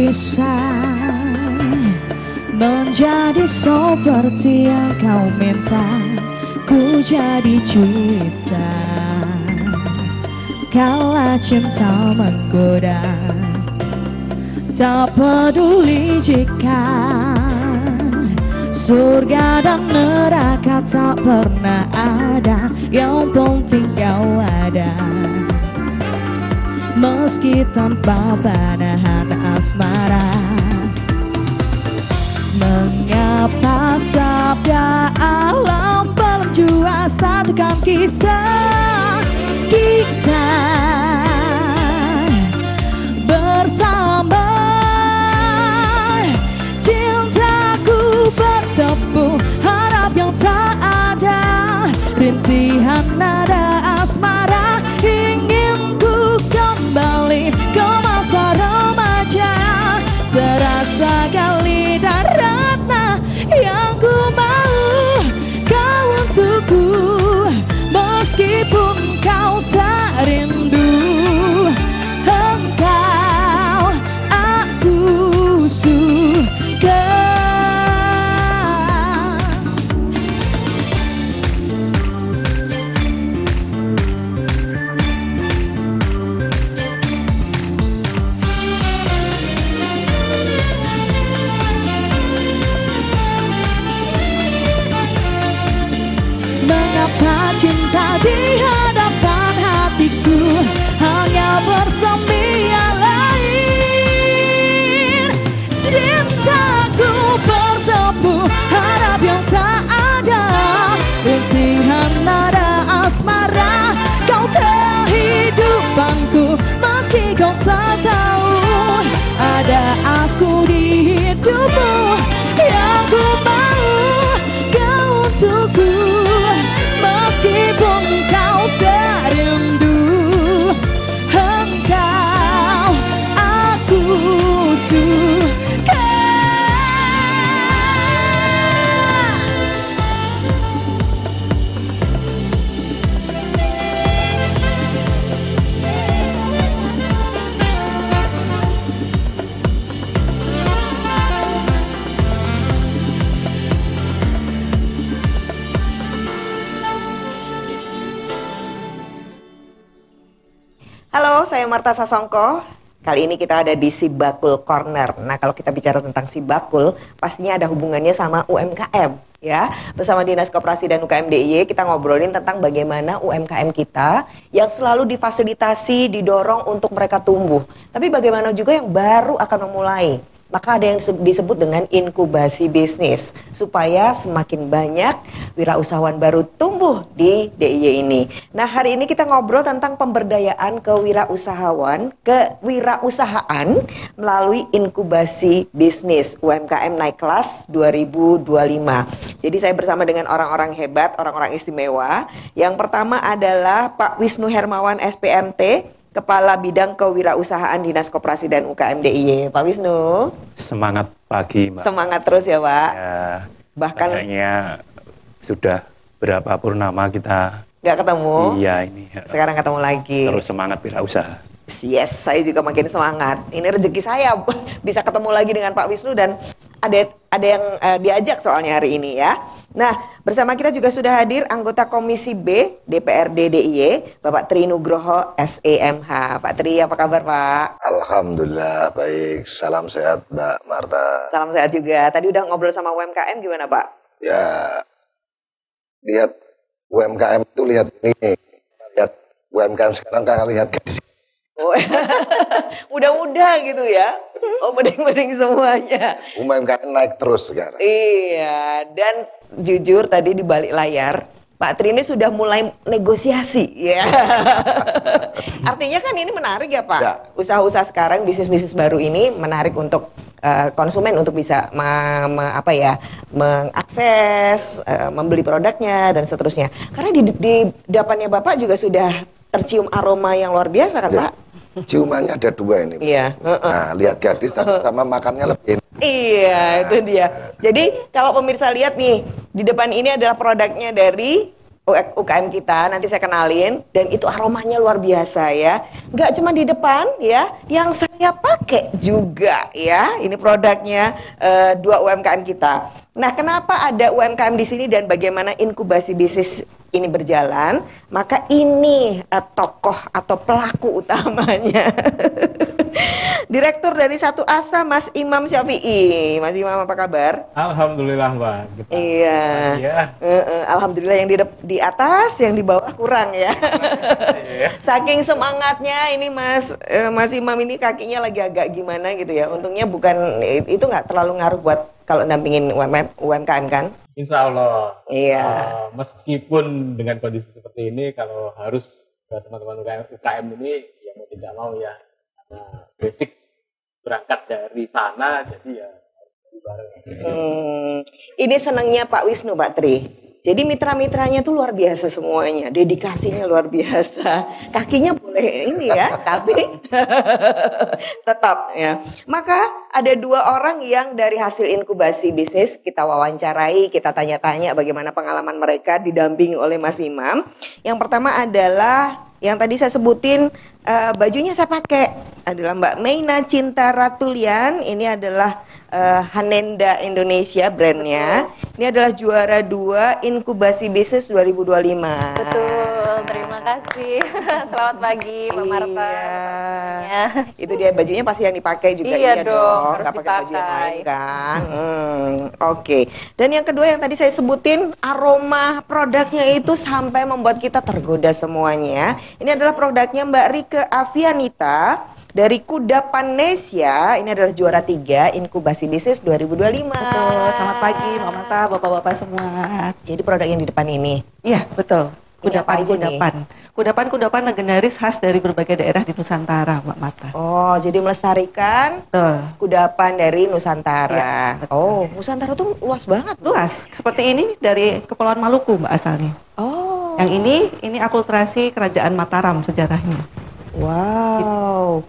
bisa menjadi seperti yang kau minta. Ku jadi juita kala cinta menggoda. Tak peduli jika surga dan neraka tak pernah ada, yang penting kau ada. Meski tanpa panahan asmara, mengapa sabda alam belum jua satukan kisah kita bersama. Cintaku bertepuk harap yang tak ada, rintihan nada asmara. Ingin ku kembali ke masa remaja, serasa kali dan ratna yang ku mau kau untukku. Meskipun kau tak rindu, engkau aku suka. Mengapa cinta di hadapan hatiku hanya bersemi yang lain? Cintaku bertepuk harap yang tak ada, rintihan nada asmara. Kau kehidupanku meski kau tak tahu, ada aku di hidupmu yang ku mau kau untukku. Meskipun kau tak rindu, engkau aku suka. Halo, saya Marta Sasongko. Kali ini kita ada di Sibakul Corner. Nah, kalau kita bicara tentang Sibakul, pastinya ada hubungannya sama UMKM, ya. Bersama Dinas Koperasi dan UKM DIY, kita ngobrolin tentang bagaimana UMKM kita yang selalu difasilitasi, didorong untuk mereka tumbuh. Tapi bagaimana juga yang baru akan memulai. Maka ada yang disebut dengan inkubasi bisnis, supaya semakin banyak wirausahawan baru tumbuh di DIY ini. Nah, hari ini kita ngobrol tentang pemberdayaan kewirausahaan melalui inkubasi bisnis UMKM Naik Kelas 2025. Jadi saya bersama dengan orang-orang hebat, orang-orang istimewa. Yang pertama adalah Pak Wisnu Hermawan SPMT, Kepala Bidang Kewirausahaan Dinas Koperasi dan UKM DIY. Pak Wisnu. Semangat pagi, Mbak. Semangat terus ya, Pak. Ya, bahkan kayaknya sudah berapa purnama kita nggak ketemu. Iya, ini. Sekarang ketemu lagi. Terus semangat wirausaha. Yes, saya juga makin semangat. Ini rezeki saya bisa ketemu lagi dengan Pak Wisnu dan ada yang diajak soalnya hari ini ya. Nah, bersama kita juga sudah hadir anggota Komisi B DPRD DIY, Bapak Tri Nugroho SEMH. Pak Tri, apa kabar Pak? Alhamdulillah baik. Salam sehat Mbak Marta. Salam sehat juga. Tadi udah ngobrol sama UMKM gimana Pak? Ya, lihat UMKM itu lihat ini. Lihat UMKM sekarang kan lihat gadis. Oh, mudah-mudah gitu ya. Oh, beding-beding semuanya. UMKM naik terus sekarang. Iya, dan jujur tadi di balik layar Pak Tri ini sudah mulai negosiasi ya. Artinya kan ini menarik ya Pak. Ya. Usaha-usaha sekarang, bisnis-bisnis baru ini menarik untuk konsumen untuk bisa mengakses, membeli produknya dan seterusnya. Karena di depannya Bapak juga sudah tercium aroma yang luar biasa kan Ya. Pak? Ciumannya ada dua ini. Iya. Nah, lihat gadis tapi sama makannya lebih enak. Iya, itu dia. Jadi kalau pemirsa lihat nih, di depan ini adalah produknya dari UKM kita, nanti saya kenalin, dan itu aromanya luar biasa ya. Nggak cuma di depan ya, yang saya pakai juga ya. Ini produknya dua UMKM kita. Nah, kenapa ada UMKM di sini dan bagaimana inkubasi bisnis ini berjalan? Maka ini tokoh atau pelaku utamanya. Direktur dari Satu Asa, Mas Imam Syafi'i. Mas Imam, apa kabar? Alhamdulillah, Mbak. Iya. Alhamdulillah, yang di atas, yang di bawah kurang ya. Saking semangatnya ini Mas Imam ini kakinya lagi agak gimana gitu ya. Untungnya bukan itu, nggak terlalu ngaruh buat kalau nampingin UMKM kan? Insya Allah. Iya. Meskipun dengan kondisi seperti ini, kalau harus teman-teman UKM ini ya mau tidak mau ya, karena basic berangkat dari sana, jadi ya harus bareng. Ini senangnya Pak Wisnu, Pak Tri. Jadi mitra-mitranya tuh luar biasa semuanya, dedikasinya luar biasa. Kakinya boleh ini ya, tapi tetap ya. Maka ada dua orang yang dari hasil inkubasi bisnis kita wawancarai, kita tanya-tanya bagaimana pengalaman mereka didampingi oleh Mas Imam. Yang pertama adalah yang tadi saya sebutin, bajunya saya pakai adalah Mbak Meina Cinta Ratulian. Ini adalah Hanenda Indonesia brandnya. Ini adalah juara 2 inkubasi bisnis 2025. Betul, terima kasih. Selamat pagi, Mbak Marta. Iya. Itu dia bajunya pasti yang dipakai juga. Iya dong, harus nggak pakai baju yang dipakai. lain kan. Oke. Dan yang kedua yang tadi saya sebutin, aroma produknya itu sampai membuat kita tergoda semuanya. Ini adalah produknya Mbak Rike Avianita dari Kudapanesia. Ini adalah juara 3 inkubasi bisnis 2025. Betul, selamat pagi Mbak Marta, bapak-bapak semua. Jadi produk yang di depan ini. Iya, betul. Kudapan legendaris khas dari berbagai daerah di Nusantara, Mbak Marta. Oh, jadi melestarikan Betul. kudapan dari Nusantara. Iya, betul. Oh, Nusantara tuh luas banget. Luas, seperti ini dari Kepulauan Maluku, Mbak, asalnya. Oh. Yang ini akulturasi Kerajaan Mataram sejarahnya. Wow.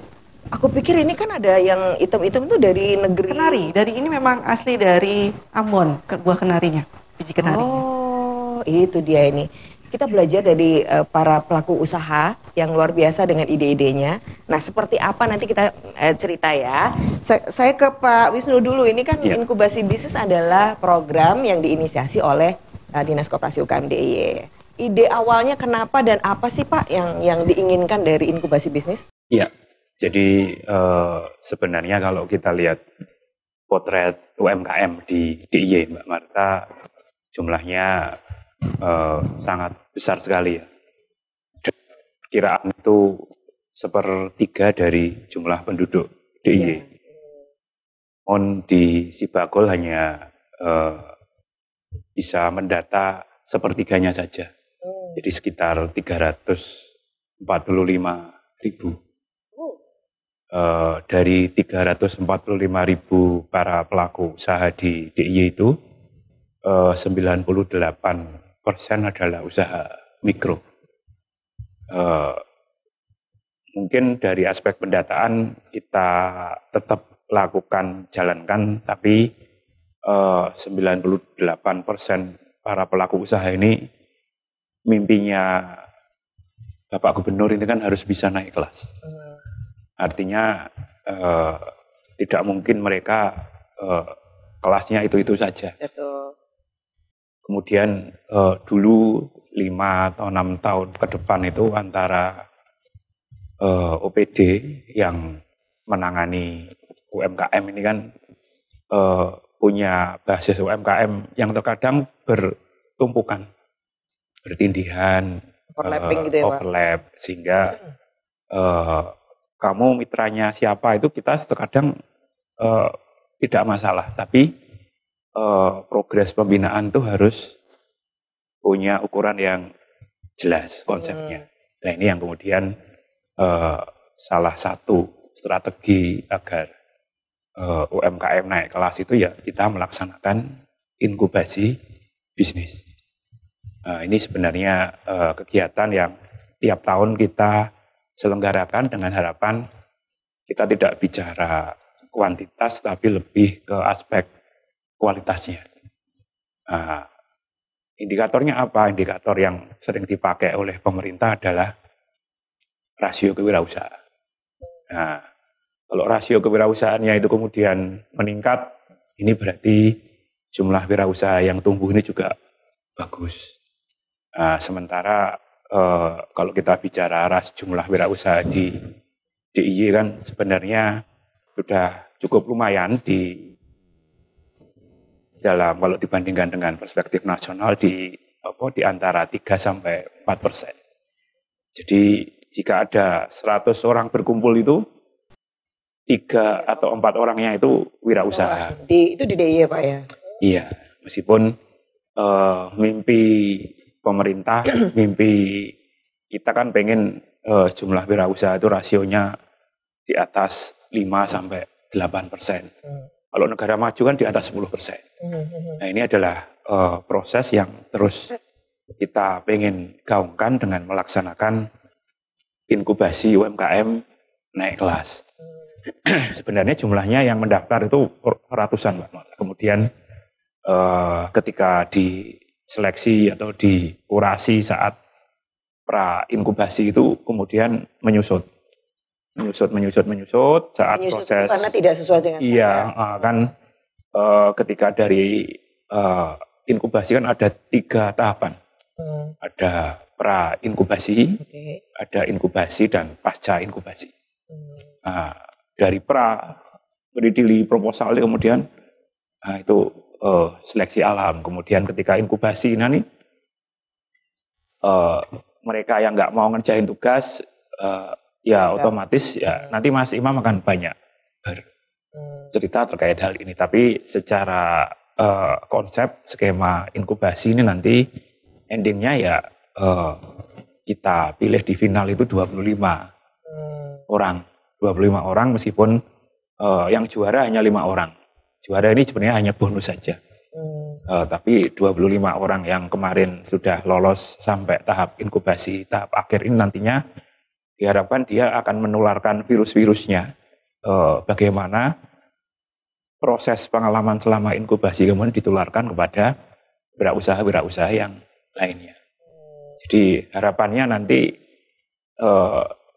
Aku pikir ini kan ada yang hitam-hitam tuh dari negeri Kenari, dari ini memang asli dari Ambon, buah kenarinya, biji kenarinya. Oh, itu dia ini. Kita belajar dari para pelaku usaha yang luar biasa dengan ide-idenya. Nah, seperti apa nanti kita cerita ya. Saya ke Pak Wisnu dulu. Ini kan inkubasi bisnis adalah program yang diinisiasi oleh Dinas Koperasi UKM DIY. Ide awalnya kenapa dan apa sih Pak yang diinginkan dari inkubasi bisnis? Iya, jadi sebenarnya kalau kita lihat potret UMKM di DIY, Mbak Marta, jumlahnya sangat besar sekali ya. Kiraan itu 1/3 dari jumlah penduduk DIY. Di Sibakul hanya bisa mendata 1/3-nya saja. Jadi sekitar 345.000. Dari 345.000 para pelaku usaha di DIY itu 98% adalah usaha mikro. Mungkin dari aspek pendataan kita tetap jalankan, tapi 98% para pelaku usaha ini mimpinya Bapak Gubernur ini kan harus bisa naik kelas. Artinya tidak mungkin mereka kelasnya itu saja. Betul. Kemudian dulu 5 atau 6 tahun ke depan itu antara OPD yang menangani UMKM ini kan punya basis UMKM yang terkadang bertumpukan, bertindihan, Overlapping gitu ya, Pak? overlap, sehingga kamu mitranya siapa itu kita terkadang tidak masalah, tapi progres pembinaan tuh harus punya ukuran yang jelas konsepnya. Nah ini yang kemudian salah satu strategi agar UMKM naik kelas itu ya kita melaksanakan inkubasi bisnis. Ini sebenarnya kegiatan yang tiap tahun kita selenggarakan dengan harapan kita tidak bicara kuantitas tapi lebih ke aspek kualitasnya. Indikatornya apa? Indikator yang sering dipakai oleh pemerintah adalah rasio kewirausahaan. Nah, kalau rasio kewirausahaannya itu kemudian meningkat, ini berarti jumlah wirausaha yang tumbuh ini juga bagus. Nah, sementara kalau kita bicara jumlah wirausaha di DIY kan sebenarnya sudah cukup lumayan di dalam kalau dibandingkan dengan perspektif nasional di antara 3 sampai 4%. Jadi jika ada 100 orang berkumpul itu 3 atau 4 orangnya itu wirausaha. Itu di DIY Pak ya? Iya, meskipun mimpi pemerintah, mimpi kita kan pengen jumlah wirausaha itu rasionya di atas 5 sampai 8%. Kalau negara maju kan di atas 10%. Nah, ini adalah proses yang terus kita pengen gaungkan dengan melaksanakan inkubasi UMKM naik kelas. Sebenarnya jumlahnya yang mendaftar itu ratusan, Pak. Kemudian ketika diseleksi atau dikurasi saat pra inkubasi itu kemudian menyusut saat proses karena tidak sesuai dengan kan ketika dari inkubasi kan ada 3 tahapan. Ada pra inkubasi, ada inkubasi dan pasca inkubasi. Nah, dari pra berdiri proposal kemudian itu seleksi alam. Kemudian ketika inkubasi nanti mereka yang nggak mau ngerjain tugas ya otomatis ya nanti Mas Imam akan banyak cerita terkait hal ini. Tapi secara konsep skema inkubasi ini nanti endingnya ya kita pilih di final itu 25 orang. 25 orang meskipun yang juara hanya 5 orang. Juara ini sebenarnya hanya bonus saja. Tapi 25 orang yang kemarin sudah lolos sampai tahap inkubasi, tahap akhir ini nantinya diharapkan dia akan menularkan virus-virusnya. Bagaimana proses pengalaman selama inkubasi kemudian ditularkan kepada wirausaha-wirausaha yang lainnya. Jadi harapannya nanti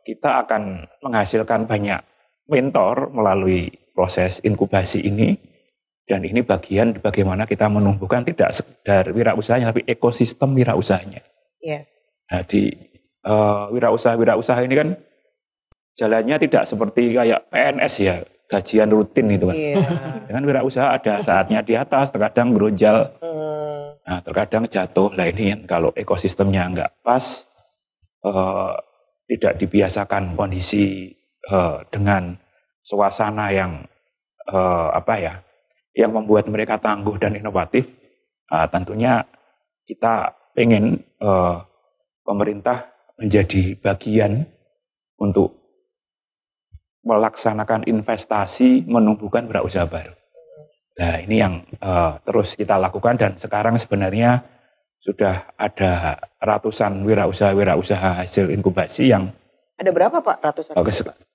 kita akan menghasilkan banyak mentor melalui proses inkubasi ini. Dan ini bagian bagaimana kita menumbuhkan tidak sekedar wirausahanya, tapi ekosistem wirausahanya. Yeah. Nah, di wirausaha ini kan jalannya tidak seperti kayak PNS ya, gajian rutin itu kan. Yeah. Dengan wirausaha ada saatnya di atas, terkadang beronjal, nah, terkadang jatuh. Lah ini kan kalau ekosistemnya nggak pas, tidak dibiasakan kondisi dengan suasana yang yang membuat mereka tangguh dan inovatif, tentunya kita pengen pemerintah menjadi bagian untuk melaksanakan investasi menumbuhkan wirausaha baru. Nah ini yang terus kita lakukan dan sekarang sebenarnya sudah ada ratusan wirausaha hasil inkubasi yang ada berapa Pak ratusan?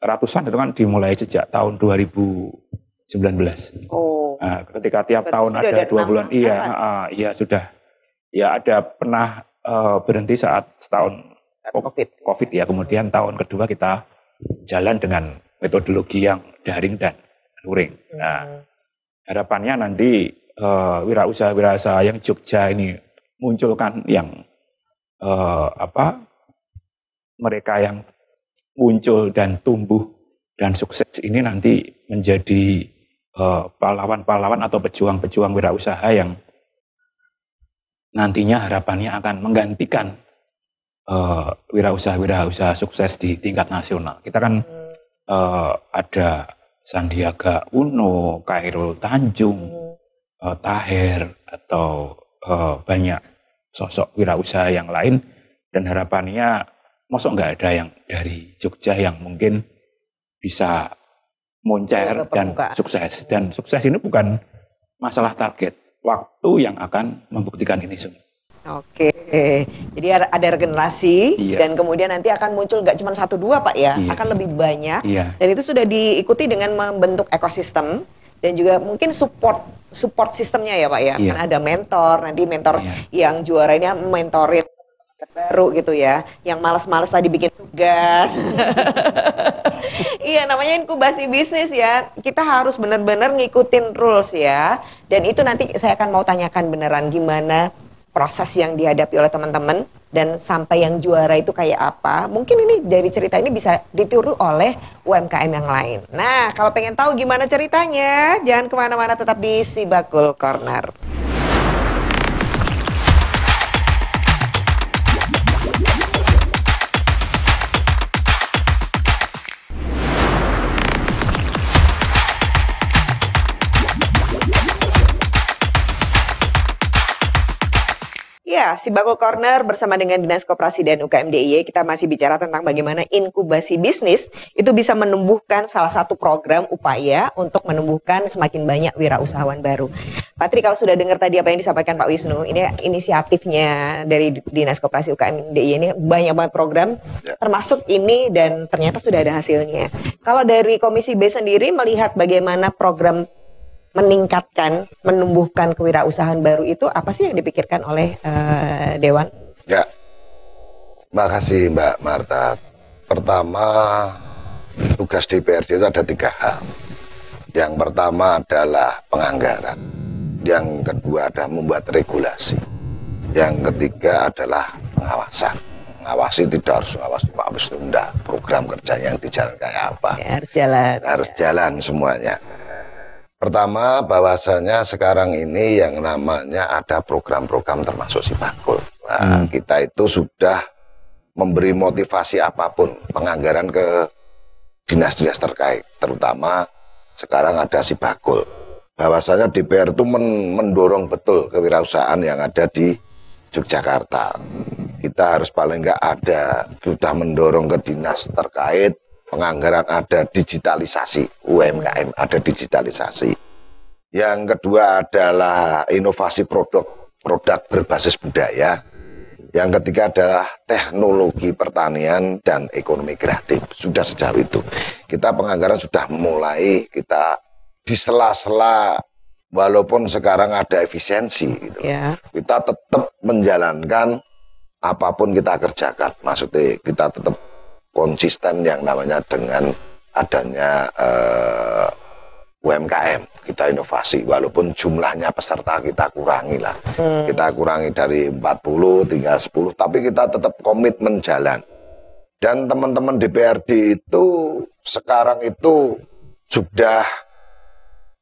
Ratusan itu kan dimulai sejak tahun 2019. Oh. Nah, ketika tiap tahun ada 2 bulan, iya sudah. Ya ada pernah berhenti saat setahun COVID ya. Kemudian tahun kedua kita jalan dengan metodologi yang daring dan luring. Nah, harapannya nanti wirausaha yang Jogja ini munculkan yang mereka yang muncul dan tumbuh dan sukses ini nanti menjadi pahlawan-pahlawan atau pejuang-pejuang wirausaha yang nantinya harapannya akan menggantikan wirausaha sukses di tingkat nasional. Kita kan ada Sandiaga Uno, Khairul Tanjung, Taher, atau banyak sosok wirausaha yang lain, dan harapannya mosok nggak ada yang dari Jogja yang mungkin bisa moncer dan sukses. Dan sukses ini bukan masalah target, waktu yang akan membuktikan ini semua. Oke, jadi ada regenerasi dan kemudian nanti akan muncul nggak cuma 1-2 Pak ya, akan lebih banyak. Dan itu sudah diikuti dengan membentuk ekosistem dan juga mungkin support support sistemnya ya Pak ya. Iya. Kan ada mentor, nanti mentor yang juara ini mentorin baru gitu ya. Yang malas-malas tadi bikin tugas. Iya, namanya inkubasi bisnis ya. Kita harus benar-benar ngikutin rules ya. Dan itu nanti saya akan mau tanyakan beneran gimana proses yang dihadapi oleh teman-teman dan sampai yang juara itu kayak apa. Mungkin ini dari cerita ini bisa ditiru oleh UMKM yang lain. Nah, kalau pengen tahu gimana ceritanya, jangan kemana-mana, tetap di Sibakul Corner. Ya, Sibakul Corner bersama dengan Dinas Koperasi dan UKM DIY, kita masih bicara tentang bagaimana inkubasi bisnis itu bisa menumbuhkan salah satu program upaya untuk menumbuhkan semakin banyak wirausahawan baru. Pak Tri, kalau sudah dengar tadi apa yang disampaikan Pak Wisnu, ini inisiatifnya dari Dinas Koperasi UKM DIY ini banyak banget program, termasuk ini dan ternyata sudah ada hasilnya. Kalau dari Komisi B sendiri melihat bagaimana program meningkatkan, menumbuhkan kewirausahaan baru itu apa sih yang dipikirkan oleh Dewan? Ya, makasih Mbak Marta. Pertama, tugas DPRD itu ada 3 hal. Yang pertama adalah penganggaran. Yang kedua adalah membuat regulasi. Yang ketiga adalah pengawasan. Mengawasi tidak harus mengawasi Pak Wisnu, program kerja yang dijalankan kayak apa. Ya, harus jalan. Harus jalan semuanya. Pertama, bahwasanya sekarang ini yang namanya ada program-program termasuk Sibakul. Nah, kita itu sudah memberi motivasi apapun, penganggaran ke dinas-dinas terkait, terutama sekarang ada Sibakul. Bahwasanya DPR itu mendorong betul kewirausahaan yang ada di Yogyakarta. Kita harus paling nggak ada, sudah mendorong ke dinas terkait, penganggaran ada, digitalisasi, UMKM ada digitalisasi. Yang kedua adalah inovasi produk berbasis budaya. Yang ketiga adalah teknologi pertanian dan ekonomi kreatif. Sudah sejauh itu. Kita penganggaran sudah mulai, kita di sela-sela, walaupun sekarang ada efisiensi, gitu. Kita tetap menjalankan apapun kita kerjakan. Maksudnya kita tetap konsisten yang namanya dengan adanya UMKM, kita inovasi walaupun jumlahnya peserta kita kurangi lah, kita kurangi dari 40 tinggal 10, tapi kita tetap komitmen jalan. Dan teman-teman DPRD itu sekarang itu sudah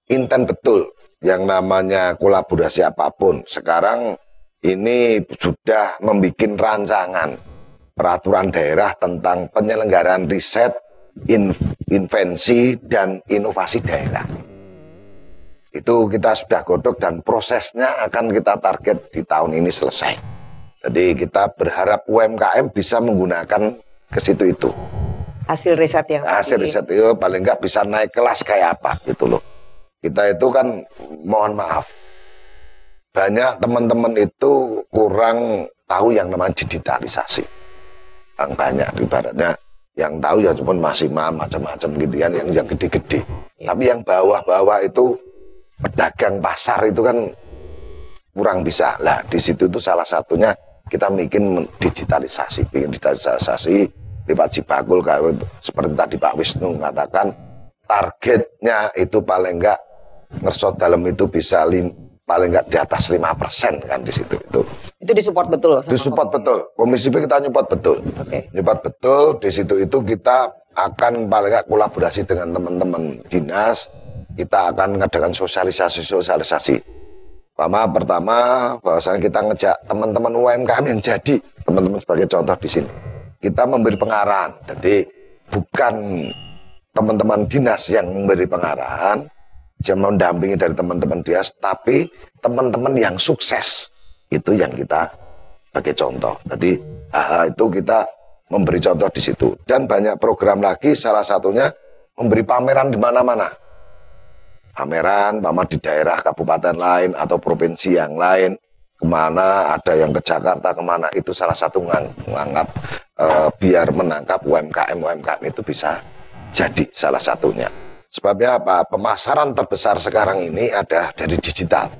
intent betul yang namanya kolaborasi apapun. Sekarang ini sudah membuat rancangan peraturan daerah tentang penyelenggaraan riset, invensi, dan inovasi daerah. Itu kita sudah godok dan prosesnya akan kita target di tahun ini selesai. Jadi kita berharap UMKM bisa menggunakan ke situ itu. Hasil riset yang hasil riset itu paling nggak bisa naik kelas kayak apa gitu loh. Kita itu kan mohon maaf, banyak teman-teman itu kurang tahu yang namanya digitalisasi. Banyak ibaratnya yang tahu ya cuma masih macam-macam gitu kan, yang gede-gede. Tapi yang bawah-bawah itu pedagang pasar itu kan kurang bisa. Lah di situ itu salah satunya kita bikin digitalisasi lewat Sibakul. Kalau seperti tadi Pak Wisnu mengatakan targetnya itu paling enggak ngersot dalam itu bisa paling enggak di atas 5% kan di situ itu. Itu disupport betul. Disupport betul. Komisi B kita nyupport betul. Nyupport betul. Di situ itu kita akan paling enggak kolaborasi dengan teman-teman dinas. Kita akan mengadakan sosialisasi. Pertama, bahwasanya kita ngejak teman-teman UMKM yang jadi, teman-teman sebagai contoh di sini. Kita memberi pengarahan. Jadi bukan teman-teman dinas yang memberi pengarahan, yang mendampingi dari teman-teman dinas, tapi teman-teman yang sukses. Itu yang kita sebagai contoh. Jadi itu kita memberi contoh di situ. Dan banyak program lagi, salah satunya memberi pameran di mana-mana. Pameran, di daerah kabupaten lain atau provinsi yang lain, kemana ada yang ke Jakarta, kemana itu salah satu menganggap biar menangkap UMKM itu bisa jadi salah satunya. Sebabnya apa? Pemasaran terbesar sekarang ini adalah dari digital.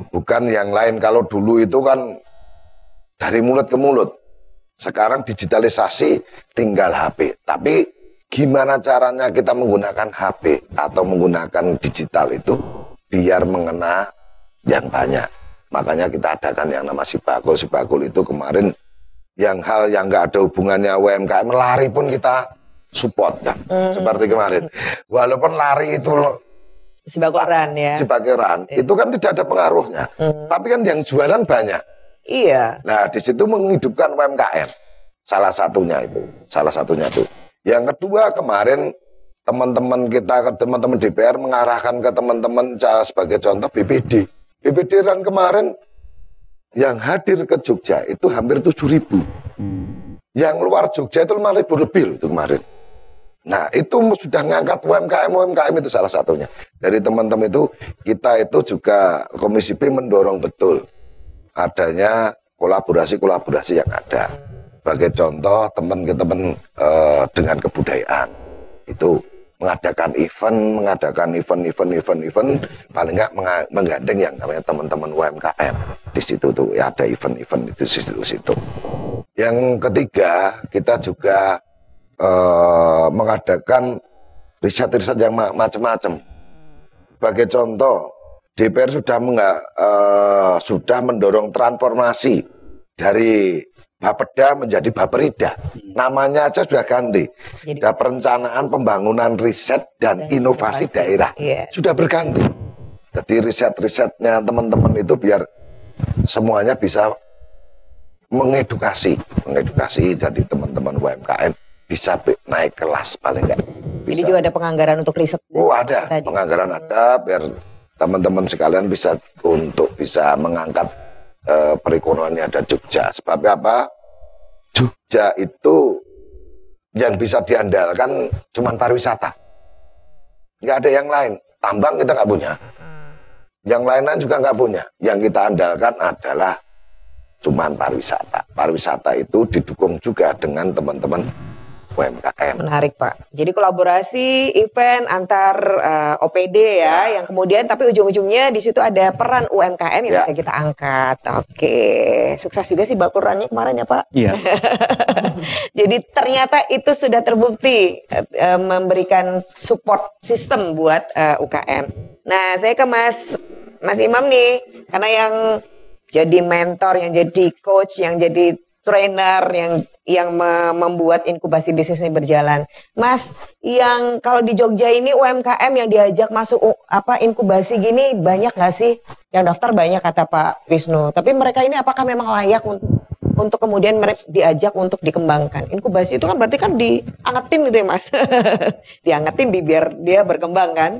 Bukan yang lain. Kalau dulu itu kan dari mulut ke mulut. Sekarang digitalisasi tinggal HP. Tapi gimana caranya kita menggunakan HP atau menggunakan digital itu biar mengena yang banyak. Makanya kita adakan yang nama Sibakul. Sibakul itu kemarin yang hal yang nggak ada hubungannya UMKM, lari pun kita support kan. Seperti kemarin. Walaupun lari itu Sibakul Run ya. Sibakul Run, itu kan tidak ada pengaruhnya. Tapi kan yang jualan banyak. Iya. Nah, di situ menghidupkan UMKM. Salah satunya itu. Yang kedua kemarin teman-teman kita, teman-teman DPR mengarahkan ke teman-teman sebagai contoh BPD. BPD Run kemarin yang hadir ke Jogja itu hampir 7.000. Yang luar Jogja itu 5.000 lebih itu kemarin. Nah, itu sudah ngangkat UMKM itu salah satunya. Dari teman-teman itu, kita itu juga Komisi B mendorong betul adanya kolaborasi yang ada. Sebagai contoh, teman-teman dengan kebudayaan itu mengadakan event, paling nggak menggandeng yang namanya teman-teman UMKM. Di situ tuh ya ada event-event itu di situ. Yang ketiga, kita juga mengadakan riset-riset yang macam-macam. Sebagai contoh, DPR sudah mendorong transformasi dari Bapeda menjadi Baperida. Namanya aja sudah ganti. Ada perencanaan pembangunan riset dan inovasi daerah. Sudah berganti. Jadi riset-risetnya teman-teman itu biar semuanya bisa mengedukasi jadi teman-teman UMKM bisa naik kelas paling enggak. Jadi juga ada penganggaran untuk riset. Oh, ada. Penganggaran ada biar teman-teman sekalian bisa mengangkat perekonomiannya ada Jogja. Sebab apa? Jogja itu yang bisa diandalkan cuma pariwisata. Nggak ada yang lain. Tambang kita nggak punya. Yang lain-lain juga nggak punya. Yang kita andalkan adalah cuman pariwisata. Pariwisata itu didukung juga dengan teman-teman UMKM. Menarik Pak. Jadi kolaborasi event antar OPD ya, yang kemudian tapi ujung-ujungnya di situ ada peran UMKM yang bisa kita angkat. Oke, sukses juga sih Bakul Runnya kemarin ya Pak. Iya. Jadi ternyata itu sudah terbukti memberikan support system buat UKM. Nah, saya ke Mas Imam nih, karena yang jadi mentor, yang jadi coach, yang jadi trainer, yang membuat inkubasi bisnis ini berjalan. Mas, yang kalau di Jogja ini UMKM yang diajak masuk inkubasi gini banyak nggak sih? Yang daftar banyak kata Pak Wisnu. Tapi mereka ini apakah memang layak untuk kemudian mereka diajak untuk dikembangkan? Inkubasi itu kan berarti kan diangetin gitu ya Mas? Diangetin biar dia berkembang kan?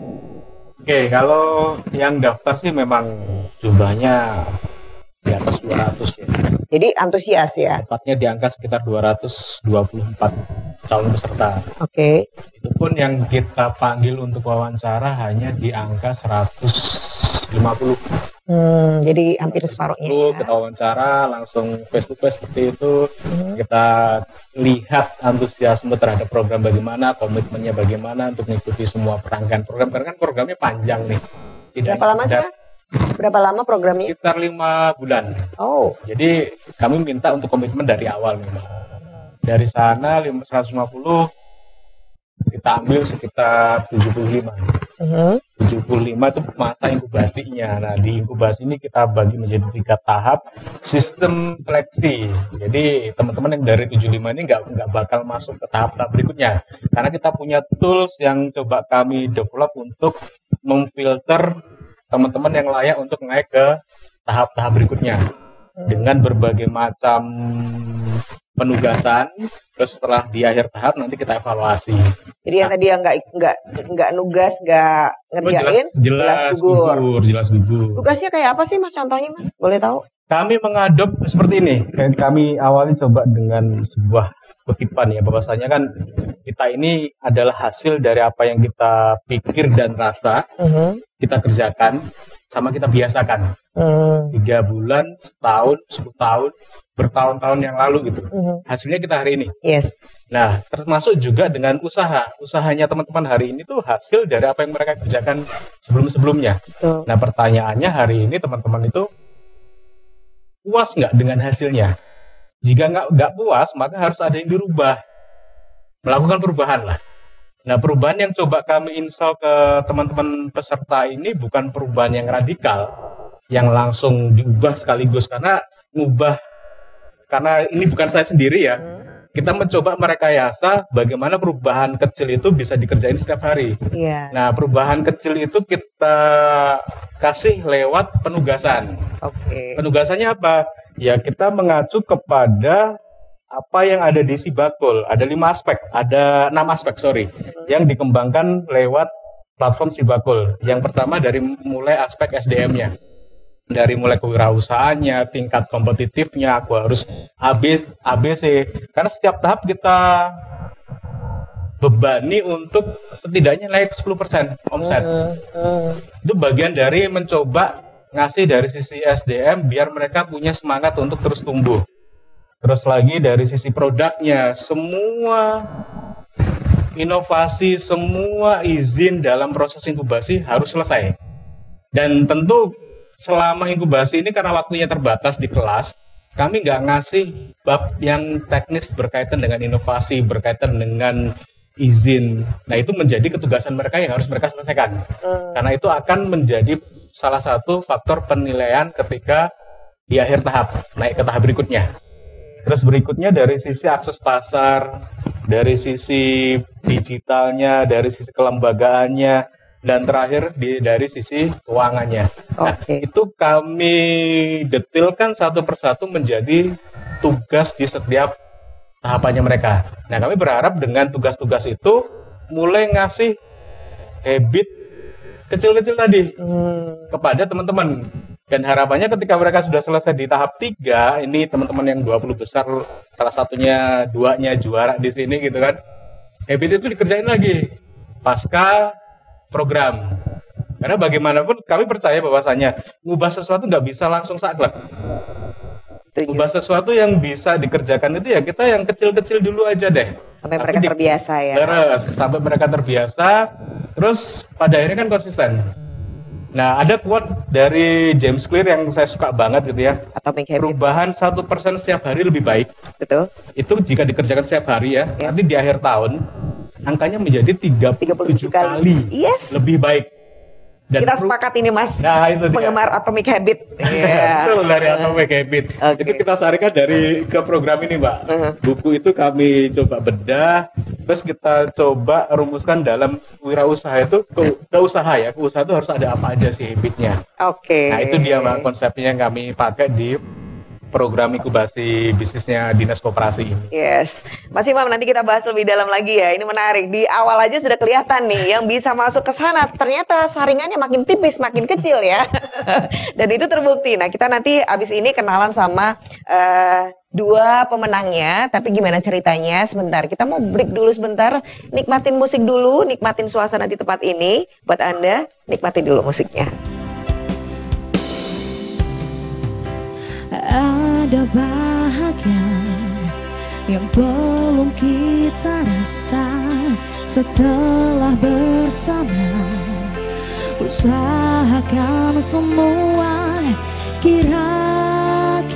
Oke, kalau yang daftar sih memang jumlahnya di atas 200 ya. Jadi antusias ya? Tepatnya di angka sekitar 224 calon peserta. Oke. Itu pun yang kita panggil untuk wawancara hanya di angka 150. Jadi hampir separuhnya. Itu kita wawancara langsung face to face seperti itu. Kita lihat antusiasme terhadap program bagaimana, komitmennya bagaimana untuk mengikuti semua rangkaian program. Karena kan programnya panjang nih. Berapa lama sih Mas? Berapa lama programnya? Sekitar 5 bulan. Oh. Jadi kami minta untuk komitmen dari awal memang. Dari sana 150 kita ambil sekitar 75. 75 itu masa inkubasinya. Nah, di inkubasi ini kita bagi menjadi 3 tahap sistem seleksi. Jadi teman-teman yang dari 75 ini nggak bakal masuk ke tahap-tahap berikutnya. Karena kita punya tools yang coba kami develop untuk memfilter teman-teman yang layak untuk naik ke tahap-tahap berikutnya dengan berbagai macam penugasan. Terus setelah di akhir tahap nanti kita evaluasi. Jadi yang tadi yang nggak nugas, nggak ngerjain, jelas gugur. Tugasnya kayak apa sih Mas? Contohnya Mas, boleh tahu? Kami mengadop seperti ini. Kami awalnya coba dengan sebuah kutipan ya, bahwasanya kan kita ini adalah hasil dari apa yang kita pikir dan rasa, kita kerjakan sama kita biasakan. 3 bulan, setahun, 10 tahun, bertahun-tahun yang lalu gitu. Hasilnya kita hari ini. Yes. Nah, termasuk juga dengan usaha. Usahanya teman-teman hari ini tuh hasil dari apa yang mereka kerjakan sebelum-sebelumnya. Nah, pertanyaannya hari ini teman-teman itu puas nggak dengan hasilnya? Jika nggak puas, maka harus ada yang dirubah. Melakukan perubahan lah. Nah, perubahan yang coba kami install ke teman-teman peserta ini bukan perubahan yang radikal, yang langsung diubah sekaligus, karena ini bukan saya sendiri ya. Kita mencoba merekayasa bagaimana perubahan kecil itu bisa dikerjain setiap hari. Iya. Nah, perubahan kecil itu kita kasih lewat penugasan. Oke. Penugasannya apa? Ya, kita mengacu kepada apa yang ada di Sibakul. Ada 6 aspek yang dikembangkan lewat platform Sibakul. Yang pertama dari mulai aspek SDM-nya. Dari mulai kewirausahaannya, tingkat kompetitifnya, aku harus ABC. Karena setiap tahap kita bebani untuk setidaknya naik 10% omset. Itu bagian dari mencoba ngasih dari sisi SDM biar mereka punya semangat untuk terus tumbuh. Terus lagi dari sisi produknya, semua inovasi, semua izin dalam proses inkubasi harus selesai. Dan tentu selama inkubasi ini karena waktunya terbatas di kelas, kami nggak ngasih bab yang teknis berkaitan dengan inovasi, berkaitan dengan izin. Nah, itu menjadi ketugasan mereka yang harus mereka selesaikan. Karena itu akan menjadi salah satu faktor penilaian ketika di akhir tahap, naik ke tahap berikutnya. Terus berikutnya dari sisi akses pasar, dari sisi digitalnya, dari sisi kelembagaannya, dan terakhir dari sisi keuangannya. Nah, itu kami detailkan satu persatu menjadi tugas di setiap tahapannya mereka. Nah, kami berharap dengan tugas-tugas itu mulai ngasih habit kecil-kecil tadi kepada teman-teman. Dan harapannya ketika mereka sudah selesai di tahap 3, ini teman-teman yang 20 besar, salah satunya 2-nya juara di sini gitu kan. Habit itu dikerjain lagi pasca program. Karena bagaimanapun kami percaya bahwasanya ngubah sesuatu nggak bisa langsung saklek. Ngubah sesuatu yang bisa dikerjakan itu ya kita yang kecil-kecil dulu aja deh. Sampai mereka terbiasa ya. Terus, sampai mereka terbiasa, terus pada akhirnya kan konsisten. Nah, ada quote dari James Clear yang saya suka banget gitu ya. Atomic Habit. Perubahan 1% setiap hari lebih baik. Betul. Itu jika dikerjakan setiap hari ya. Yes. Nanti di akhir tahun angkanya menjadi 37 kali lebih baik. Dan kita sepakat ini Mas, itu penggemar Atomic Habit. Betul, dari Atomic Habit. Itu kita sarikan ke program ini Mbak. Buku itu kami coba bedah, terus kita coba rumuskan dalam wirausaha itu ke usaha ya. Ke usaha itu harus ada apa aja sih habitnya. Nah, itu dia Mbak konsepnya yang kami pakai di program inkubasi bisnisnya Dinas Koperasi ini. Yes, Mas Imam, nanti kita bahas lebih dalam lagi ya. Ini menarik. Di awal aja sudah kelihatan nih yang bisa masuk ke sana. Ternyata saringannya makin tipis, makin kecil ya. Dan itu terbukti. Nah, kita nanti abis ini kenalan sama 2 pemenangnya. Tapi gimana ceritanya? Sebentar, kita mau break dulu sebentar. Nikmatin musik dulu, nikmatin suasana di tempat ini. Buat Anda, nikmatin dulu musiknya. Ada bahagia yang belum kita rasa setelah bersama. Usahakan semua, kira-kira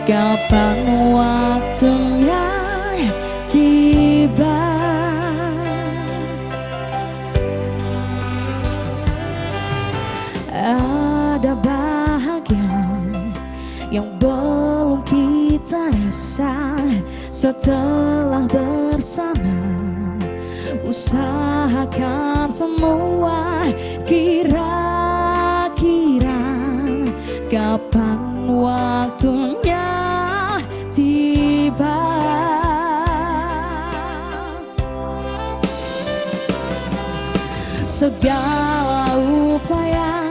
kapan waktunya tiba. Ada bahagia yang belum kita rasa setelah bersama. Usahakan semua, kira-kira kapan waktunya tiba. Segala upaya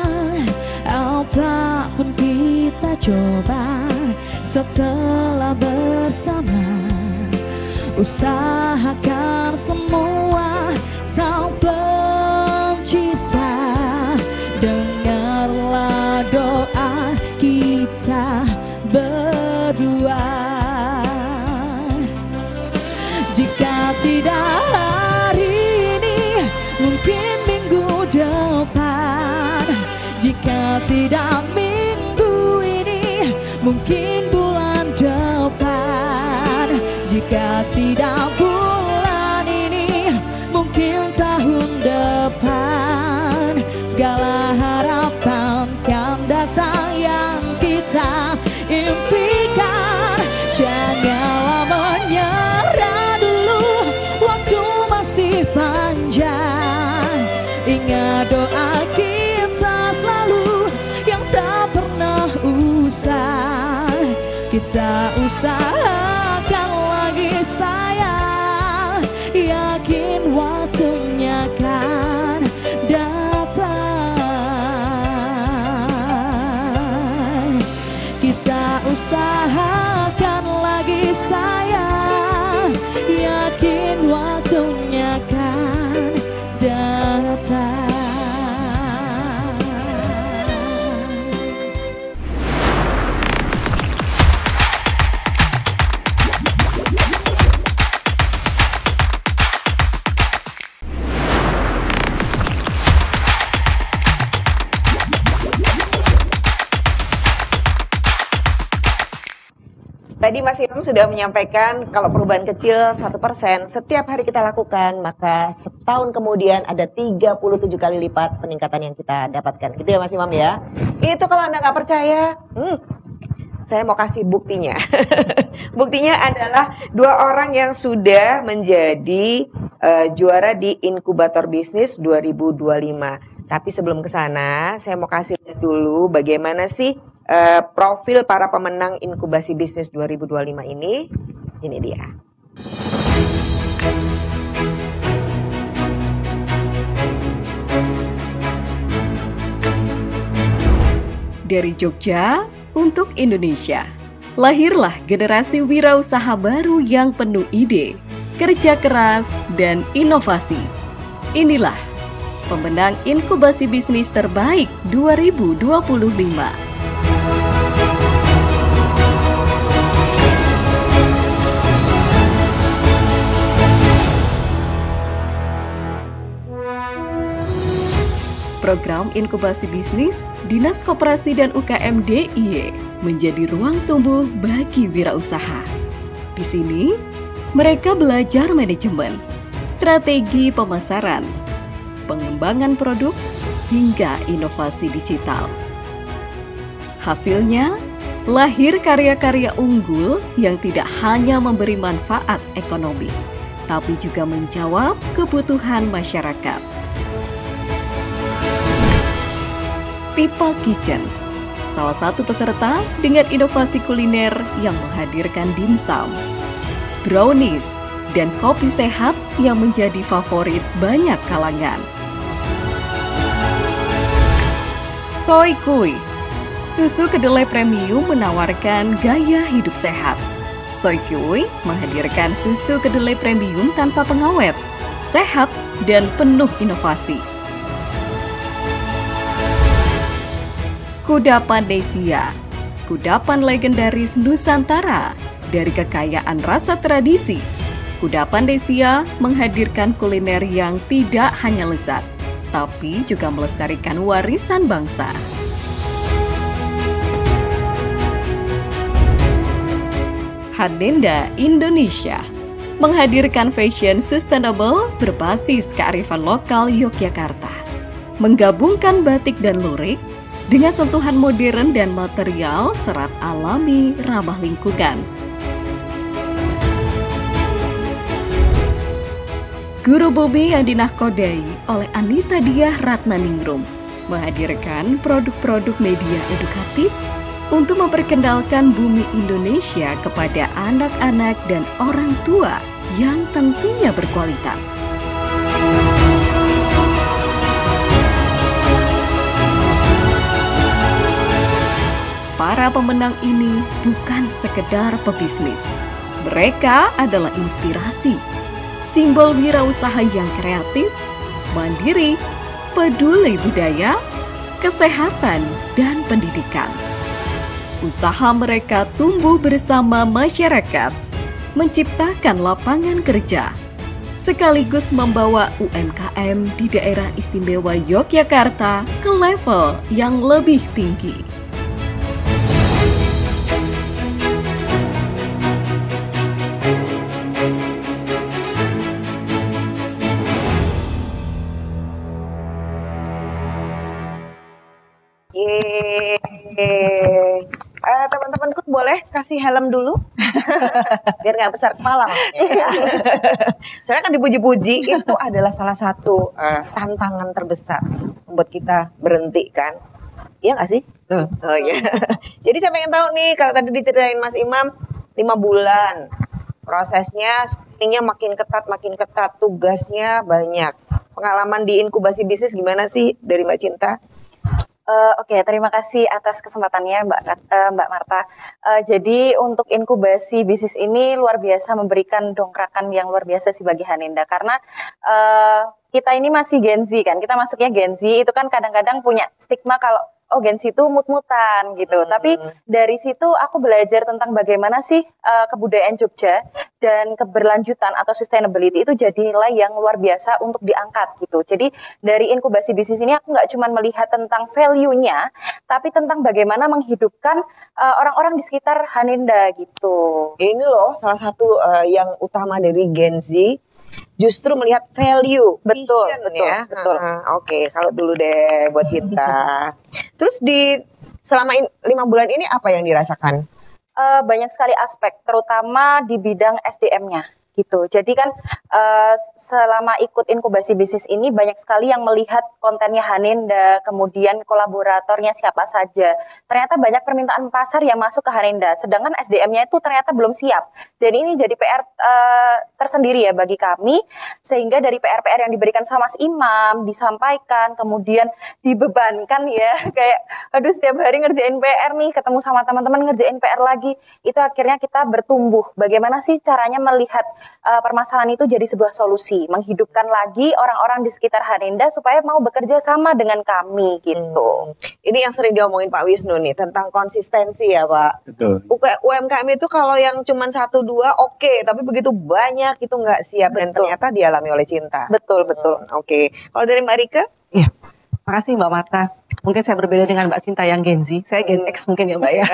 apapun kita coba setelah bersama. Usahakan semua sang pencipta dengan segala doa kita berdua. Jika tidak hari ini, mungkin minggu depan. Jika tidak minggu ini, mungkin bulan depan. Jika tidak bulan ini, mungkin tahun depan. Segala harapan kan datang yang kita impikan. Janganlah menyerah dulu, waktu masih panjang. Ingat doa kita selalu yang tak pernah usah. Kita usahakan lagi sayang, yakin waktunya kan datang. Kita usahakan lagi sayang, yakin waktunya kan datang. Tadi Mas Imam sudah menyampaikan kalau perubahan kecil 1% setiap hari kita lakukan, maka setahun kemudian ada 37 kali lipat peningkatan yang kita dapatkan. Gitu ya Mas Imam ya. Itu kalau Anda nggak percaya, saya mau kasih buktinya. Buktinya adalah 2 orang yang sudah menjadi juara di Inkubator Bisnis 2025. Tapi sebelum ke sana, saya mau kasih lihat dulu bagaimana sih profil para pemenang Inkubasi Bisnis 2025 ini. Ini dia. Dari Jogja untuk Indonesia, lahirlah generasi wirausaha baru yang penuh ide, kerja keras, dan inovasi. Inilah pemenang Inkubasi Bisnis Terbaik 2025. Program Inkubasi Bisnis Dinas Koperasi dan UKM DIY menjadi ruang tumbuh bagi wirausaha. Di sini, mereka belajar manajemen, strategi pemasaran, pengembangan produk, hingga inovasi digital. Hasilnya, lahir karya-karya unggul yang tidak hanya memberi manfaat ekonomi, tapi juga menjawab kebutuhan masyarakat. Pipa Kitchen, salah satu peserta dengan inovasi kuliner yang menghadirkan dimsum, brownies, dan kopi sehat yang menjadi favorit banyak kalangan. Soy Kui, susu kedelai premium menawarkan gaya hidup sehat. Soy Kui menghadirkan susu kedelai premium tanpa pengawet, sehat, dan penuh inovasi. Kudapan Desia, kudapan legendaris Nusantara dari kekayaan rasa tradisi. Kudapan Desia menghadirkan kuliner yang tidak hanya lezat, tapi juga melestarikan warisan bangsa. Hanenda Indonesia menghadirkan fashion sustainable berbasis kearifan lokal Yogyakarta, menggabungkan batik dan lurik dengan sentuhan modern dan material serat alami ramah lingkungan. Guru Bumi yang dinahkodai oleh Anita Diah Ratnaningrum menghadirkan produk-produk media edukatif untuk memperkenalkan bumi Indonesia kepada anak-anak dan orang tua yang tentunya berkualitas. Para pemenang ini bukan sekedar pebisnis. Mereka adalah inspirasi, simbol wirausaha yang kreatif, mandiri, peduli budaya, kesehatan, dan pendidikan. Usaha mereka tumbuh bersama masyarakat, menciptakan lapangan kerja, sekaligus membawa UMKM di daerah istimewa Yogyakarta ke level yang lebih tinggi. Teman-temanku boleh kasih helm dulu biar nggak besar kepala maksudnya. Soalnya kan dipuji-puji itu adalah salah satu tantangan terbesar membuat kita berhenti kan. Iya nggak sih? Oh iya. Jadi saya pengen tahu nih, kalau tadi diceritain Mas Imam 5 bulan prosesnya, screeningnya makin ketat, tugasnya banyak. Pengalaman di inkubasi bisnis gimana sih dari Mbak Cinta? Oke, terima kasih atas kesempatannya Mbak Marta. Jadi untuk inkubasi bisnis ini luar biasa, memberikan dongkrakan yang luar biasa sih bagi Haninda. Karena kita ini masih Gen Z kan, kita masuknya Gen Z, itu kan kadang-kadang punya stigma kalau oh Gen Z itu mut-mutan gitu. Tapi dari situ aku belajar tentang bagaimana sih kebudayaan Jogja dan keberlanjutan atau sustainability itu jadi nilai yang luar biasa untuk diangkat gitu. Jadi dari inkubasi bisnis ini aku nggak cuma melihat tentang value-nya, tapi tentang bagaimana menghidupkan orang-orang di sekitar Haninda gitu. Ini loh salah satu yang utama dari Gen Z, justru melihat value, betul, ya. Betul. Oke, salut dulu deh buat Cinta. Terus selama 5 bulan ini apa yang dirasakan? Banyak sekali aspek, terutama di bidang SDM-nya gitu. Jadi kan selama ikut inkubasi bisnis ini banyak sekali yang melihat kontennya Haninda, kemudian kolaboratornya siapa saja. Ternyata banyak permintaan pasar yang masuk ke Haninda, sedangkan SDM-nya itu ternyata belum siap. Jadi ini jadi PR tersendiri ya bagi kami, sehingga dari PR-PR yang diberikan sama Mas Imam disampaikan, kemudian dibebankan ya, kayak aduh setiap hari ngerjain PR nih, ketemu sama teman-teman ngerjain PR lagi. Itu akhirnya kita bertumbuh. Bagaimana sih caranya melihat permasalahan itu jadi sebuah solusi, menghidupkan lagi orang-orang di sekitar Haninda supaya mau bekerja sama dengan kami gitu. Ini yang sering diomongin Pak Wisnu nih tentang konsistensi ya Pak. Betul. UMKM itu kalau yang cuma 1-2 oke, tapi begitu banyak itu nggak siap. Dan ternyata dialami oleh Cinta. Betul. Oke. Kalau dari Mbak Rika? Iya. Makasih Mbak Marta. Mungkin saya berbeda dengan Mbak Cinta yang Gen Z. Saya Gen X mungkin ya Mbak ya.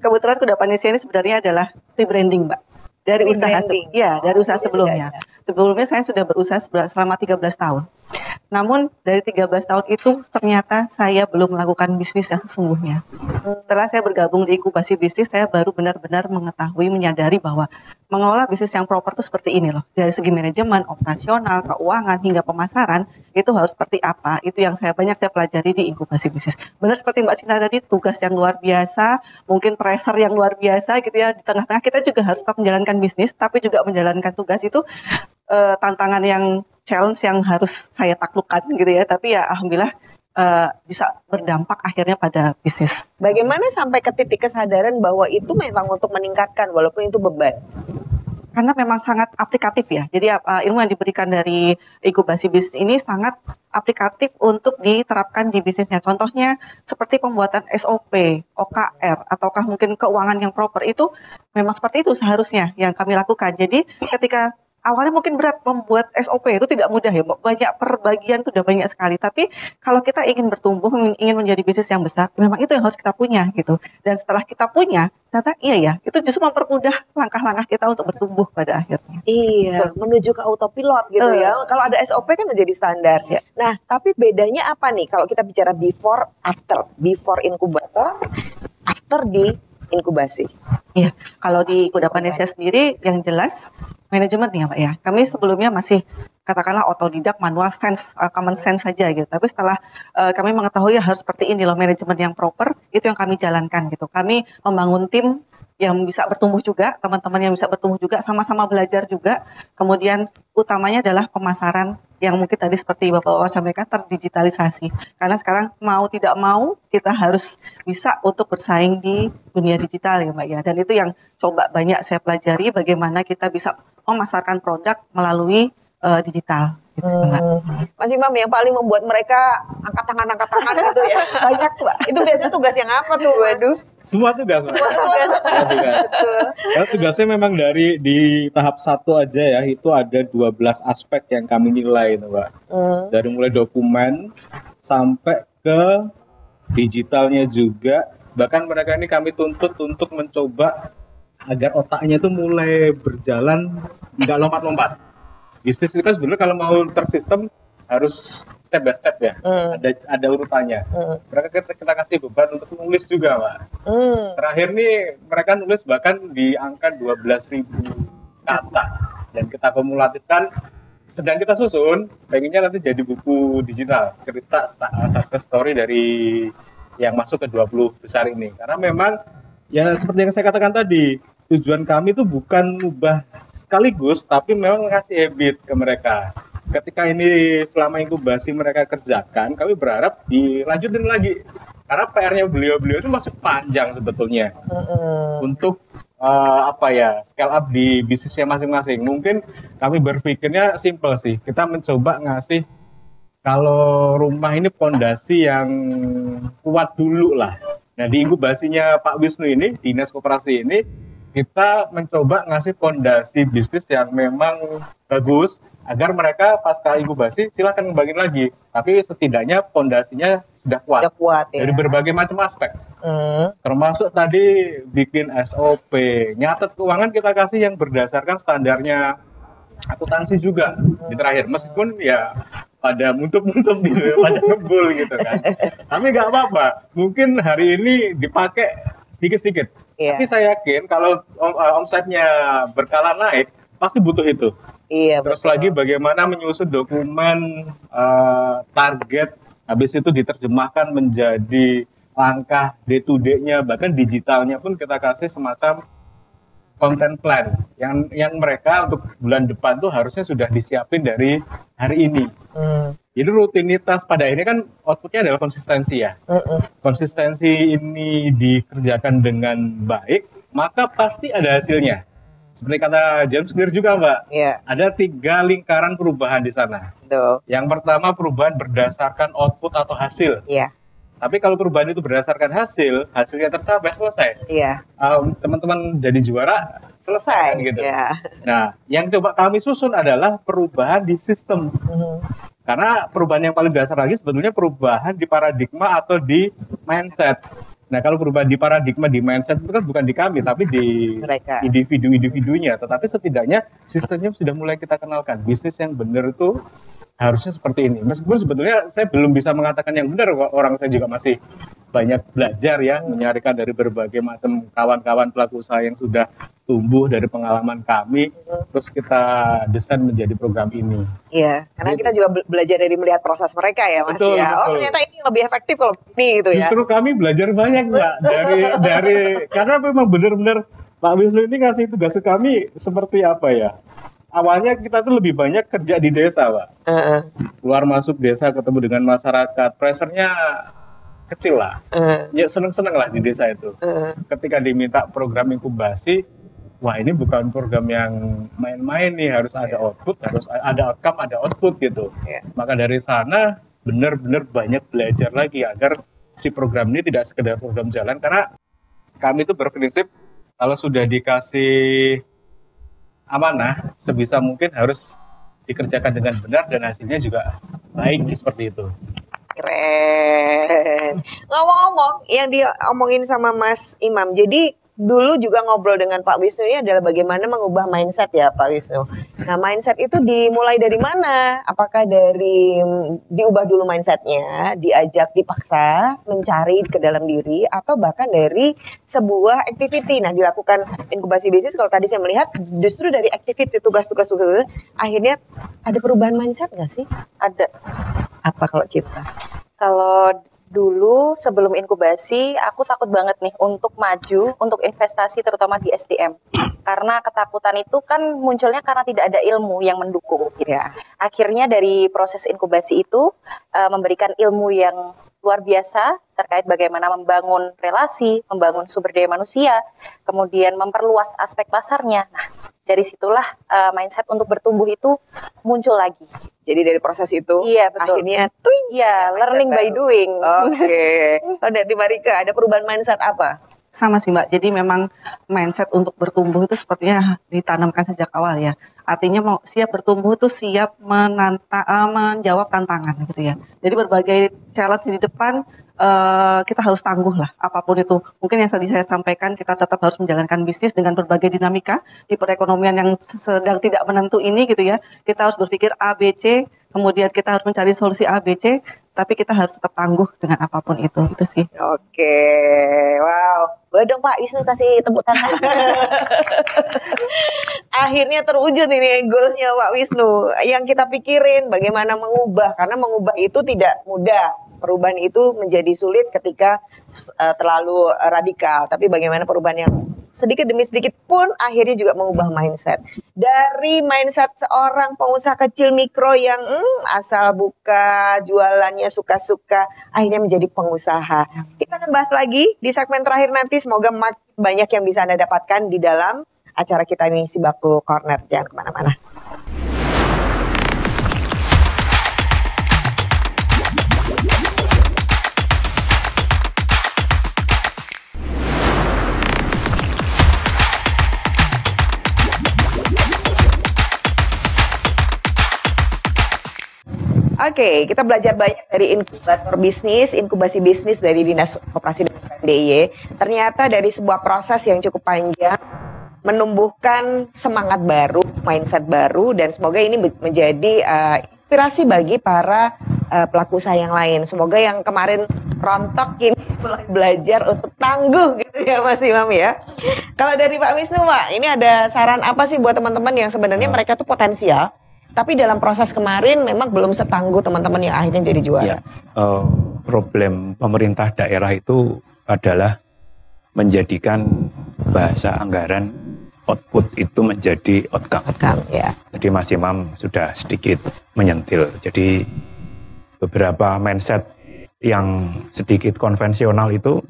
Kebetulan kudapannya ini sebenarnya adalah rebranding Mbak. Dari usaha sebelumnya. Sebelumnya saya sudah berusaha selama 13 tahun. Namun dari 13 tahun itu ternyata saya belum melakukan bisnis yang sesungguhnya. Setelah saya bergabung di inkubasi bisnis, saya baru benar-benar mengetahui, menyadari bahwa mengelola bisnis yang proper itu seperti ini loh. Dari segi manajemen, operasional, keuangan, hingga pemasaran, itu harus seperti apa. Itu yang banyak saya pelajari di inkubasi bisnis. Benar seperti Mbak Cinta tadi, tugas yang luar biasa, mungkin pressure yang luar biasa gitu ya. Di tengah-tengah kita juga harus tetap menjalankan bisnis, tapi juga menjalankan tugas itu tantangan yang challenge yang harus saya taklukkan gitu ya. Tapi ya alhamdulillah bisa berdampak akhirnya pada bisnis. Bagaimana sampai ke titik kesadaran bahwa itu memang untuk meningkatkan walaupun itu beban? Karena memang sangat aplikatif ya. Jadi ilmu yang diberikan dari inkubasi bisnis ini sangat aplikatif untuk diterapkan di bisnisnya. Contohnya seperti pembuatan SOP, OKR, ataukah mungkin keuangan yang proper, itu memang seperti itu seharusnya yang kami lakukan. Jadi ketika awalnya mungkin berat membuat SOP, itu tidak mudah ya, banyak perbagian itu udah banyak sekali. Tapi kalau kita ingin bertumbuh, ingin menjadi bisnis yang besar, memang itu yang harus kita punya gitu. Dan setelah kita punya, ternyata iya ya, itu justru mempermudah langkah-langkah kita untuk bertumbuh pada akhirnya. Iya, menuju ke autopilot gitu ya. Kalau ada SOP kan menjadi standar. Ya. Nah, tapi bedanya apa nih kalau kita bicara before, after? Before inkubator, after di inkubasi. Iya, kalau di Kudapanesia sendiri yang jelas manajemen nih ya Pak ya. Kami sebelumnya masih katakanlah otodidak, manual sense, common sense saja gitu. Tapi setelah kami mengetahui harus seperti ini loh manajemen yang proper, itu yang kami jalankan gitu. Kami membangun tim yang bisa bertumbuh juga, teman-teman yang bisa bertumbuh juga, sama-sama belajar juga. Kemudian utamanya adalah pemasaran yang mungkin tadi seperti Bapak-Bapak sampaikan terdigitalisasi. Karena sekarang mau tidak mau kita harus bisa untuk bersaing di dunia digital ya Mbak ya. Dan itu yang coba banyak saya pelajari bagaimana kita bisa memasarkan produk melalui digital. Mas Imam, yang paling membuat mereka angkat tangan gitu ya? Banyak, Mbak. Itu biasanya tugas yang apa tuh? Waduh. Semua tugas. Karena tugasnya memang dari di tahap 1 aja ya, itu ada 12 aspek yang kami nilai itu, Mbak. Dari mulai dokumen sampai ke digitalnya juga. Bahkan mereka ini kami tuntut untuk mencoba agar otaknya itu mulai berjalan, nggak lompat-lompat. Bisnis itu kan sebenarnya kalau mau tersistem harus step by step ya, ada urutannya. Mereka kita kasih beban untuk nulis juga, Pak. Terakhir nih mereka nulis bahkan di angka 12.000 kata, dan kita kumulatifkan, sedang kita susun, pengennya nanti jadi buku digital, cerita success story dari yang masuk ke 20 besar ini. Karena memang ya seperti yang saya katakan tadi, tujuan kami itu bukan ubah sekaligus, tapi memang ngasih habit ke mereka. Ketika ini selama inkubasi mereka kerjakan, kami berharap dilanjutin lagi. Karena PR-nya beliau-beliau itu masih panjang sebetulnya. Untuk scale up di bisnisnya masing-masing. Mungkin kami berpikirnya simple sih. Kita mencoba ngasih, kalau rumah ini pondasi yang kuat dulu lah. Nah, di inkubasinya Pak Wisnu ini, Dinas Koperasi ini, kita mencoba ngasih pondasi bisnis yang memang bagus, agar mereka pasca inkubasi silakan ngembangin lagi. Tapi setidaknya pondasinya sudah kuat ya. Dari berbagai macam aspek. Termasuk tadi bikin SOP, nyatet keuangan kita kasih yang berdasarkan standarnya akuntansi juga di terakhir. Meskipun ya pada muntup-muntup gitu ya, pada ngebul gitu kan. Tapi nggak apa-apa. Mungkin hari ini dipakai sedikit-sedikit. Tapi saya yakin kalau omsetnya berkala naik, pasti butuh itu. Terus betul. Lagi bagaimana menyusun dokumen target, habis itu diterjemahkan menjadi langkah day to day-nya, bahkan digitalnya pun kita kasih semacam content plan yang mereka untuk bulan depan tuh harusnya sudah disiapin dari hari ini. Jadi rutinitas pada ini kan outputnya adalah konsistensi ya. Konsistensi ini dikerjakan dengan baik, maka pasti ada hasilnya. Seperti kata James Clear juga, Mbak, ada 3 lingkaran perubahan di sana. Yang pertama perubahan berdasarkan output atau hasil. Tapi kalau perubahan itu berdasarkan hasilnya tercapai, selesai. Teman-teman jadi juara, selesai gitu. Nah, yang coba kami susun adalah perubahan di sistem. Karena perubahan yang paling dasar lagi sebetulnya perubahan di paradigma atau di mindset. Nah, kalau perubahan di paradigma, di mindset itu kan bukan di kami, tapi di individu-individunya. Tetapi setidaknya sistemnya sudah mulai kita kenalkan. Bisnis yang benar itu harusnya seperti ini. Meskipun sebetulnya saya belum bisa mengatakan yang benar, orang saya juga masih banyak belajar ya, menyarikan dari berbagai macam kawan-kawan pelaku usaha yang sudah tumbuh dari pengalaman kami, terus kita desain menjadi program ini. Karena kita juga belajar dari melihat proses mereka ya, Mas. Betul. Oh, ternyata ini lebih efektif kalau ini gitu ya. Justru kami belajar banyak, Mbak, dari karena memang benar-benar Pak Wisnu ini ngasih tugas ke kami seperti apa ya? Awalnya kita tuh lebih banyak kerja di desa, Pak. Keluar masuk desa, ketemu dengan masyarakat, pressure-nya kecil lah. Ya seneng-seneng lah di desa itu. Ketika diminta program inkubasi, wah ini bukan program yang main-main nih, harus ada output, harus ada outcome, ada output gitu. Maka dari sana benar-benar banyak belajar lagi agar si program ini tidak sekedar program jalan, karena kami itu berprinsip kalau sudah dikasih amanah, sebisa mungkin harus dikerjakan dengan benar dan hasilnya juga baik seperti itu. Keren. Ngomong-ngomong, yang diomongin sama Mas Imam, jadi dulu juga ngobrol dengan Pak Wisnu ini adalah bagaimana mengubah mindset ya Pak Wisnu. Nah, mindset itu dimulai dari mana? Apakah dari diubah dulu mindsetnya, diajak dipaksa mencari ke dalam diri, atau bahkan dari sebuah activity? Nah, dilakukan inkubasi bisnis, kalau tadi saya melihat justru dari activity, tugas-tugas akhirnya ada perubahan mindset nggak sih? Ada. Apa kalau Cipta? Kalau dulu sebelum inkubasi aku takut banget nih untuk maju, untuk investasi terutama di SDM. Karena ketakutan itu kan munculnya karena tidak ada ilmu yang mendukung gitu. Akhirnya dari proses inkubasi itu memberikan ilmu yang luar biasa terkait bagaimana membangun relasi, membangun sumber daya manusia, kemudian memperluas aspek pasarnya. Nah, dari situlah mindset untuk bertumbuh itu muncul lagi. Jadi dari proses itu, Iya, betul. akhirnya Iya, learning by doing. Oke. Kalau dari Marika, ada perubahan mindset apa? Sama sih Mbak, jadi memang mindset untuk bertumbuh itu sepertinya ditanamkan sejak awal ya. Artinya mau siap bertumbuh itu siap menjawab tantangan gitu ya. Jadi berbagai challenge di depan kita harus tangguh lah apapun itu. Mungkin yang tadi saya sampaikan, kita tetap harus menjalankan bisnis dengan berbagai dinamika di perekonomian yang sedang tidak menentu ini gitu ya. Kita harus berpikir A, B, C, kemudian kita harus mencari solusi A, B, C, tapi kita harus tetap tangguh dengan apapun itu sih. Oke, wow. Boleh dong Pak Wisnu kasih tepuk tangan. Akhirnya terwujud ini goalsnya Pak Wisnu. Yang kita pikirin bagaimana mengubah, karena mengubah itu tidak mudah. Perubahan itu menjadi sulit ketika terlalu radikal. Tapi bagaimana perubahan yang sedikit demi sedikit pun akhirnya juga mengubah mindset. Dari mindset seorang pengusaha kecil mikro yang asal buka jualannya suka-suka, akhirnya menjadi pengusaha. Kita akan bahas lagi di segmen terakhir nanti. Semoga banyak yang bisa Anda dapatkan di dalam acara kita ini, Si Bakul Corner. Jangan kemana-mana. Oke, kita belajar banyak dari inkubator bisnis, inkubasi bisnis dari Dinas Koperasi dan DIY. Ternyata dari sebuah proses yang cukup panjang, menumbuhkan semangat baru, mindset baru, dan semoga ini menjadi inspirasi bagi para pelaku usaha yang lain. Semoga yang kemarin rontok ini mulai belajar untuk tangguh gitu ya Mas Imam ya. Kalau dari Pak Wisnu Pak, ini ada saran apa sih buat teman-teman yang sebenarnya mereka tuh potensial, tapi dalam proses kemarin memang belum setangguh teman-teman yang akhirnya jadi juara. Ya, problem pemerintah daerah itu adalah menjadikan bahasa anggaran output itu menjadi outcome. Ya. Jadi Mas Imam sudah sedikit menyentil. Jadi beberapa mindset yang sedikit konvensional itu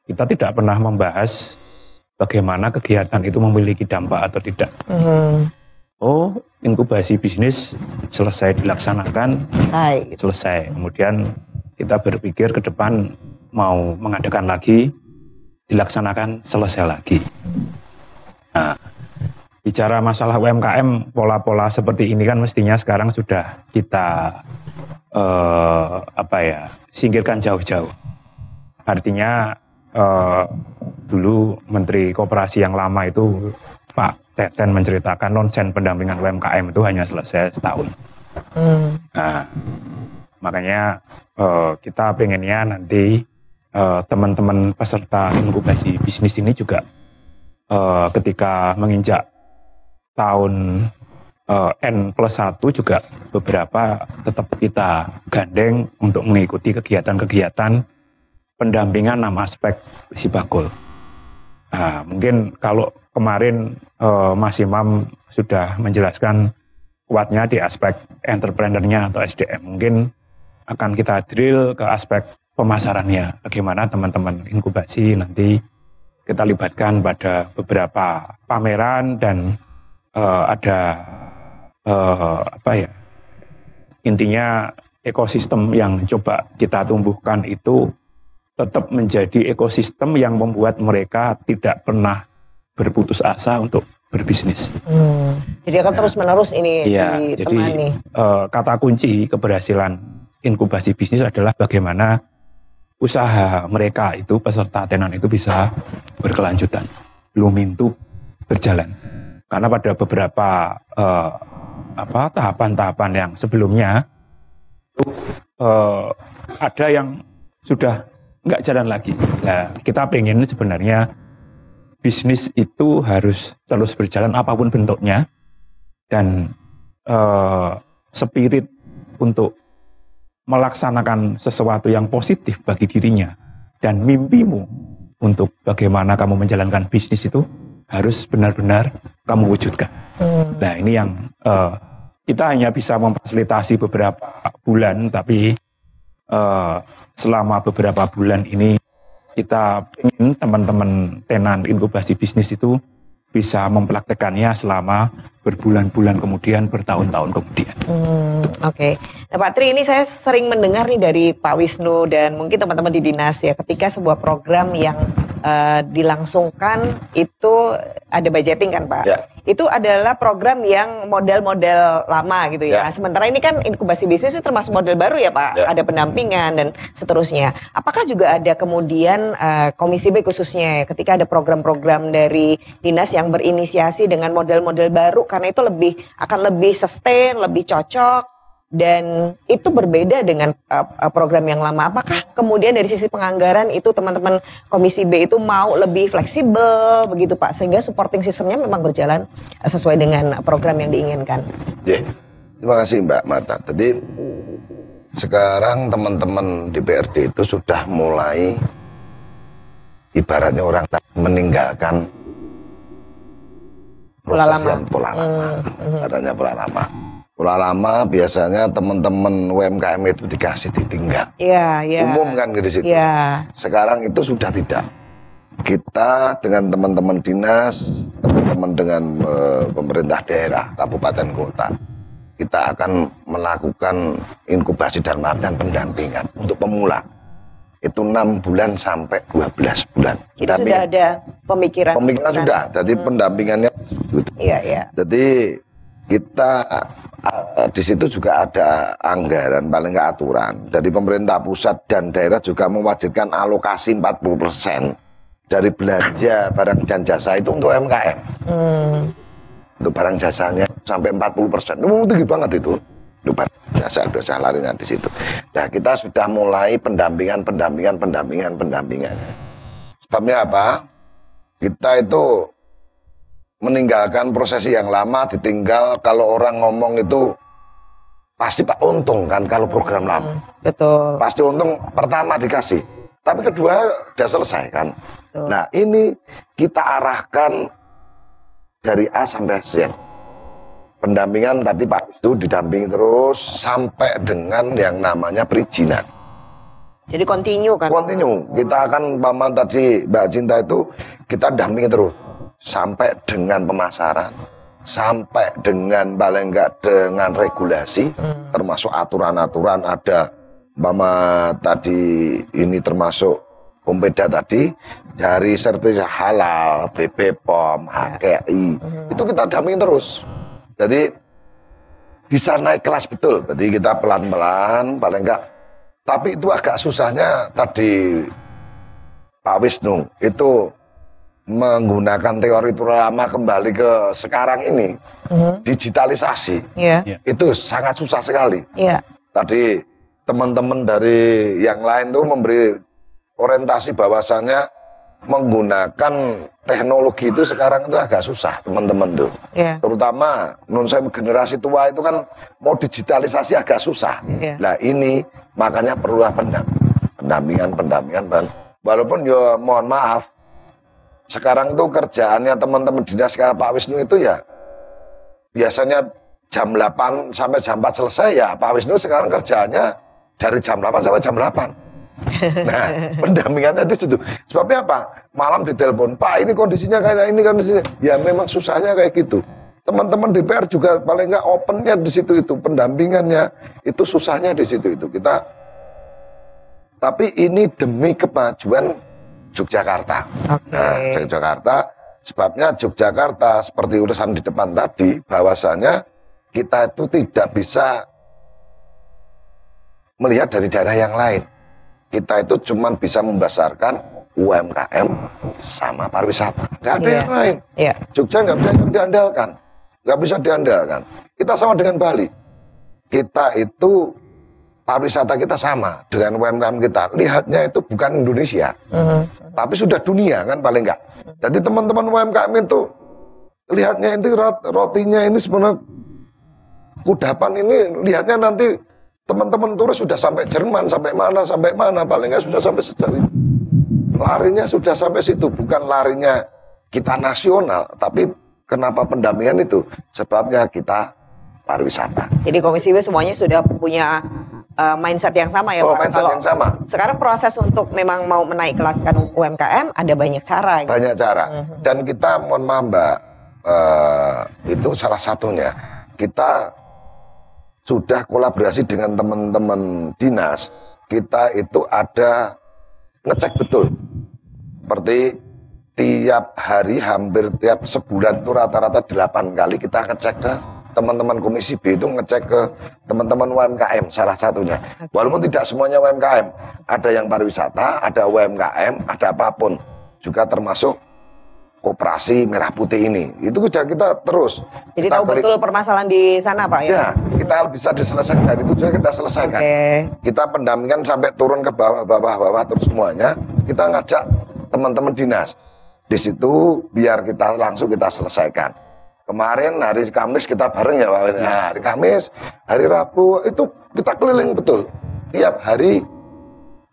kita tidak pernah membahas bagaimana kegiatan itu memiliki dampak atau tidak. Oh, inkubasi bisnis selesai dilaksanakan, selesai. Kemudian kita berpikir ke depan mau mengadakan lagi, dilaksanakan, selesai lagi. Nah, bicara masalah UMKM, pola-pola seperti ini kan mestinya sekarang sudah kita singkirkan jauh-jauh. Artinya dulu Menteri Koperasi yang lama itu Pak Teten menceritakan nonsen pendampingan UMKM itu hanya selesai setahun. Nah, makanya kita pengennya nanti teman-teman peserta inkubasi bisnis ini juga ketika menginjak tahun N+1 juga beberapa tetap kita gandeng untuk mengikuti kegiatan-kegiatan pendampingan 6 aspek Si Bakul. Nah, mungkin kalau kemarin Mas Imam sudah menjelaskan kuatnya di aspek entrepreneurnya atau SDM. Mungkin akan kita drill ke aspek pemasarannya. Bagaimana teman-teman inkubasi nanti kita libatkan pada beberapa pameran dan intinya ekosistem yang coba kita tumbuhkan itu tetap menjadi ekosistem yang membuat mereka tidak pernah berputus asa untuk berbisnis. Jadi akan terus-menerus ini ditemani. Jadi kata kunci keberhasilan inkubasi bisnis adalah bagaimana usaha mereka itu, peserta tenan itu bisa berkelanjutan, lumintu berjalan. Karena pada beberapa tahapan-tahapan yang sebelumnya ada yang sudah nggak jalan lagi. Nah, kita pengen sebenarnya bisnis itu harus terus berjalan apapun bentuknya, dan spirit untuk melaksanakan sesuatu yang positif bagi dirinya dan mimpimu untuk bagaimana kamu menjalankan bisnis itu harus benar-benar kamu wujudkan. Nah, ini yang kita hanya bisa memfasilitasi beberapa bulan, tapi selama beberapa bulan ini kita ingin teman-teman tenan inkubasi bisnis itu bisa mempraktekannya selama berbulan-bulan kemudian, bertahun-tahun kemudian. Oke. Nah Pak Tri, ini saya sering mendengar nih dari Pak Wisnu dan mungkin teman-teman di dinas ya, ketika sebuah program yang dilangsungkan itu ada budgeting kan Pak? Ya. Itu adalah program yang model-model lama gitu ya. Sementara ini kan inkubasi bisnis itu termasuk model baru ya Pak? Ya. Ada pendampingan dan seterusnya. Apakah juga ada kemudian Komisi B khususnya ya, ketika ada program-program dari dinas yang berinisiasi dengan model-model baru karena itu akan lebih sustain, lebih cocok dan itu berbeda dengan program yang lama. Apakah kemudian dari sisi penganggaran itu teman-teman Komisi B itu mau lebih fleksibel begitu Pak, sehingga supporting sistemnya memang berjalan sesuai dengan program yang diinginkan? Terima kasih Mbak Marta. Jadi sekarang teman-teman DPRD itu sudah mulai ibaratnya orang meninggalkan proses yang pola lama. Adanya pola lama. Pola lama biasanya teman-teman UMKM itu ditinggal. Iya. Umum kan di situ. Iya. Sekarang itu sudah tidak. Kita dengan teman-teman dinas, teman-teman dengan pemerintah daerah, kabupaten kota, kita akan melakukan inkubasi dan pendampingan untuk pemula. Itu 6 bulan sampai 12 bulan. Itu sudah ada pemikiran. Pemikiran sudah. Jadi pendampingannya. Iya. Jadi kita di situ juga ada anggaran, paling nggak aturan dari pemerintah pusat dan daerah juga mewajibkan alokasi 40% dari belanja barang dan jasa itu untuk UMKM. Untuk barang jasanya sampai 40%. Itu tinggi banget itu. Itu barang jasa dosa larinya di situ. Nah, kita sudah mulai pendampingan. Sebabnya apa? Kita itu meninggalkan prosesi yang lama, ditinggal. Kalau orang ngomong itu pasti Pak untung kan kalau program lama. Betul. Pasti untung pertama dikasih, tapi kedua udah selesai kan. Betul. Nah ini kita arahkan dari A sampai Z. Pendampingan tadi Pak itu didampingi terus sampai dengan yang namanya perizinan. Jadi continue kan? Continue. Kita akan tadi Mbak Cinta itu kita dampingi terus sampai dengan pemasaran, sampai dengan paling enggak dengan regulasi, termasuk aturan-aturan ada tadi ini termasuk Kompeda tadi dari sertifikasi halal, BPOM, HKI, itu kita dampingi terus. Jadi bisa naik kelas betul. Jadi kita pelan-pelan paling enggak. Tapi itu agak susahnya tadi Pak Wisnu itu menggunakan teori itu lama kembali ke sekarang ini, digitalisasi, itu sangat susah sekali. Tadi teman-teman dari yang lain tuh memberi orientasi bahwasannya menggunakan teknologi itu sekarang itu agak susah teman-teman tuh. Terutama menurut saya generasi tua itu kan mau digitalisasi agak susah. Nah ini makanya perlulah pendampingan. Walaupun ya mohon maaf, sekarang tuh kerjaannya teman-teman dinas sekarang Pak Wisnu itu ya biasanya jam 8 sampai jam 4 selesai ya Pak Wisnu sekarang kerjaannya dari jam 8 sampai jam 8. Nah pendampingannya di situ. Sebabnya apa? Malam ditelepon, Pak ini kondisinya kayak ini kondisinya. Ya memang susahnya kayak gitu. Teman-teman DPR juga paling nggak opennya di situ itu pendampingannya itu susahnya di situ itu kita. Tapi ini demi kemajuan Yogyakarta. Nah, Yogyakarta, sebabnya Yogyakarta seperti urusan di depan tadi, bahwasanya kita itu tidak bisa melihat dari daerah yang lain. Kita itu cuma bisa membesarkan UMKM sama pariwisata. Nggak ada yang lain. Jogja nggak bisa diandalkan. Nggak bisa diandalkan. Kita sama dengan Bali. Kita itu pariwisata kita sama dengan UMKM kita. Lihatnya itu bukan Indonesia, tapi sudah dunia kan paling enggak. Jadi teman-teman UMKM itu lihatnya ini rotinya ini sebenarnya kudapan ini lihatnya nanti teman-teman turis sudah sampai Jerman, sampai mana paling enggak sudah sampai sejauh itu. Larinya sudah sampai situ, bukan larinya kita nasional, tapi kenapa pendampingan itu? Sebabnya kita pariwisata. Jadi Komisi B semuanya sudah punya mindset yang sama ya Pak. Mindset yang sama. Sekarang proses untuk memang mau menaik kelaskan UMKM ada banyak cara. Gitu. Banyak cara. Dan kita mohon maaf Mbak, itu salah satunya. Kita sudah kolaborasi dengan teman-teman dinas. Kita itu ada ngecek betul. Seperti tiap hari hampir tiap sebulan itu rata-rata 8 kali kita ngecek ke teman-teman Komisi B, itu ngecek ke teman-teman UMKM salah satunya. Walaupun tidak semuanya UMKM, ada yang pariwisata, ada UMKM, ada apapun, juga termasuk Koperasi Merah Putih ini. Itu sudah kita terus. Jadi tahu betul permasalahan di sana Pak ya? Ya, kita bisa diselesaikan, dan itu juga kita selesaikan. Kita pendampingan sampai turun ke bawah terus semuanya. Kita ngajak teman-teman dinas di situ biar kita langsung kita selesaikan. Kemarin hari Kamis kita bareng ya Pak. Nah, hari Kamis, hari Rabu itu kita keliling betul. Tiap hari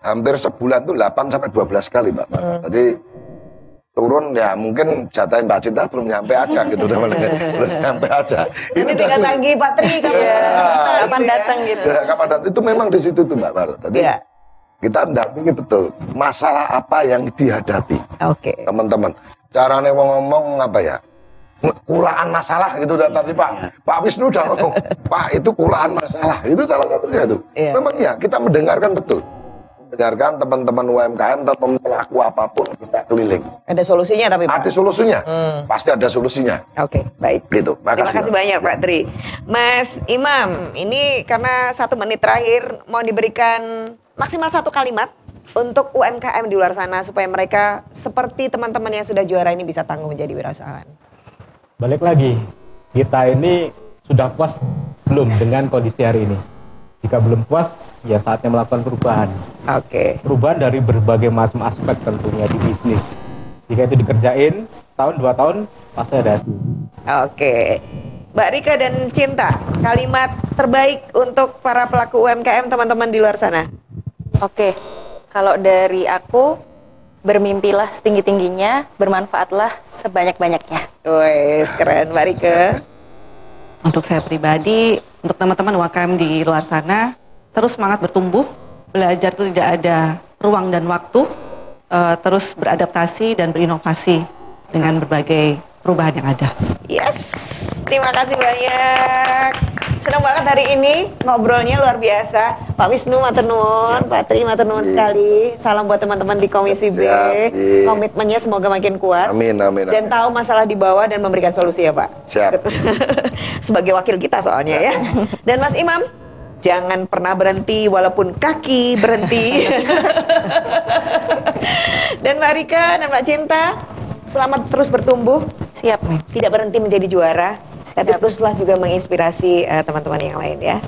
hampir sebulan tuh 8 sampai 12 kali Mbak. Jadi turun ya mungkin jatah Mbak Cinta belum nyampe aja gitu belum nyampe aja. Ini tinggal tagih Pak Tri kapan datang gitu. Ya, kapan datang itu memang di situ tuh Mbak Marta. Tadi kita mendampingi betul masalah apa yang dihadapi. Teman-teman. Caranya ngomong apa ya? Kulaan masalah gitu tadi Pak Wisnu udah ngomong, Pak itu kulaan masalah, itu salah satunya tuh. Memang ya kita mendengarkan betul, mendengarkan teman-teman UMKM atau pelaku apapun kita keliling. Ada solusinya tapi Pak? Ada solusinya, pasti ada solusinya. Oke, baik. Gitu. Terima kasih banyak Pak Tri. Mas Imam, ini karena 1 menit terakhir mau diberikan maksimal 1 kalimat untuk UMKM di luar sana supaya mereka seperti teman-teman yang sudah juara ini bisa tangguh menjadi wirausahawan. Balik lagi, kita ini sudah puas belum dengan kondisi hari ini? Jika belum puas, ya saatnya melakukan perubahan. Perubahan dari berbagai macam aspek tentunya di bisnis. Jika itu dikerjain, tahun 2 tahun, pasti ada hasil. Mbak Rika dan Cinta, kalimat terbaik untuk para pelaku UMKM teman-teman di luar sana. Kalau dari aku, bermimpilah setinggi-tingginya, bermanfaatlah sebanyak-banyaknya. Wes, keren Mbak Rika. Untuk saya pribadi, untuk teman-teman UMKM di luar sana, terus semangat bertumbuh, belajar itu tidak ada ruang dan waktu, terus beradaptasi dan berinovasi dengan berbagai perubahan yang ada. Yes, terima kasih banyak. Senang banget hari ini ngobrolnya luar biasa. Pak Wisnu matur nuwun, Pak Tri matur nuwun sekali. Salam buat teman-teman di Komisi B. Komitmennya semoga makin kuat. Amin. Dan tahu masalah di bawah dan memberikan solusi ya Pak. Siap. Sebagai wakil kita soalnya ya. Dan Mas Imam, jangan pernah berhenti walaupun kaki berhenti. Dan Mbak Rika dan Mbak Cinta, selamat terus bertumbuh. Siap. Tidak berhenti menjadi juara. Tapi teruslah juga menginspirasi teman-teman yang lain ya.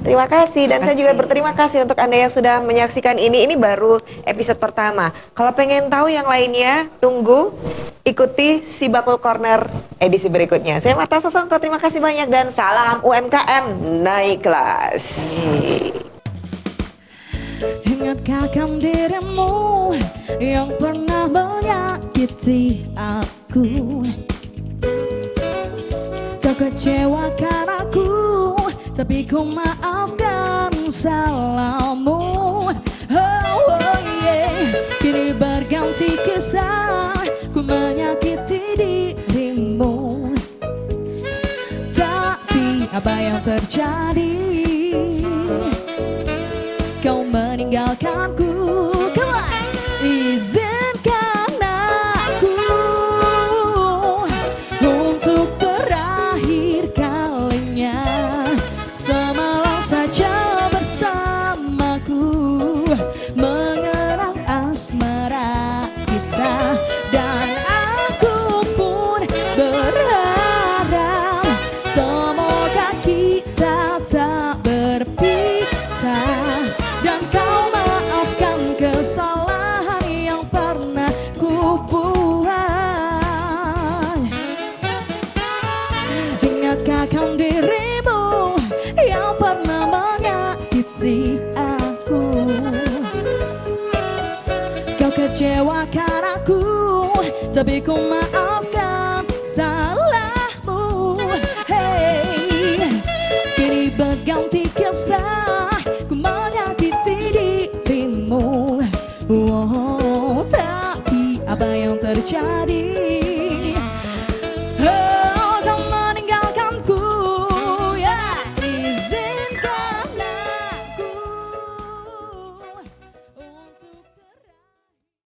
Terima kasih, dan saya juga berterima kasih untuk Anda yang sudah menyaksikan ini. Ini baru episode pertama. Kalau pengen tahu yang lainnya, tunggu, ikuti Si Bakul Corner edisi berikutnya. Saya Marta Sasongko, terima kasih banyak dan salam UMKM naik kelas. Ingatkah kamu dirimu yang pernah menyakiti aku? Kau kecewakan aku, tapi ku maafkan salahmu. Kini berganti kisah, ku menyakiti dirimu. Tapi apa yang terjadi? Kau meninggalkanku. Izinkan aku untuk terakhir kalinya semalam saja bersamaku, mengenang asmara kita. Dan aku pun berharap semoga kita tak berpisah, dan kau maafkan kesalahan yang pernah ku buat. Ingatkah kau dirimu yang pernah menyakiti aku? Kau kecewakan aku, tapi ku maafkan salahmu. Kini berganti kisah, ku terjadi.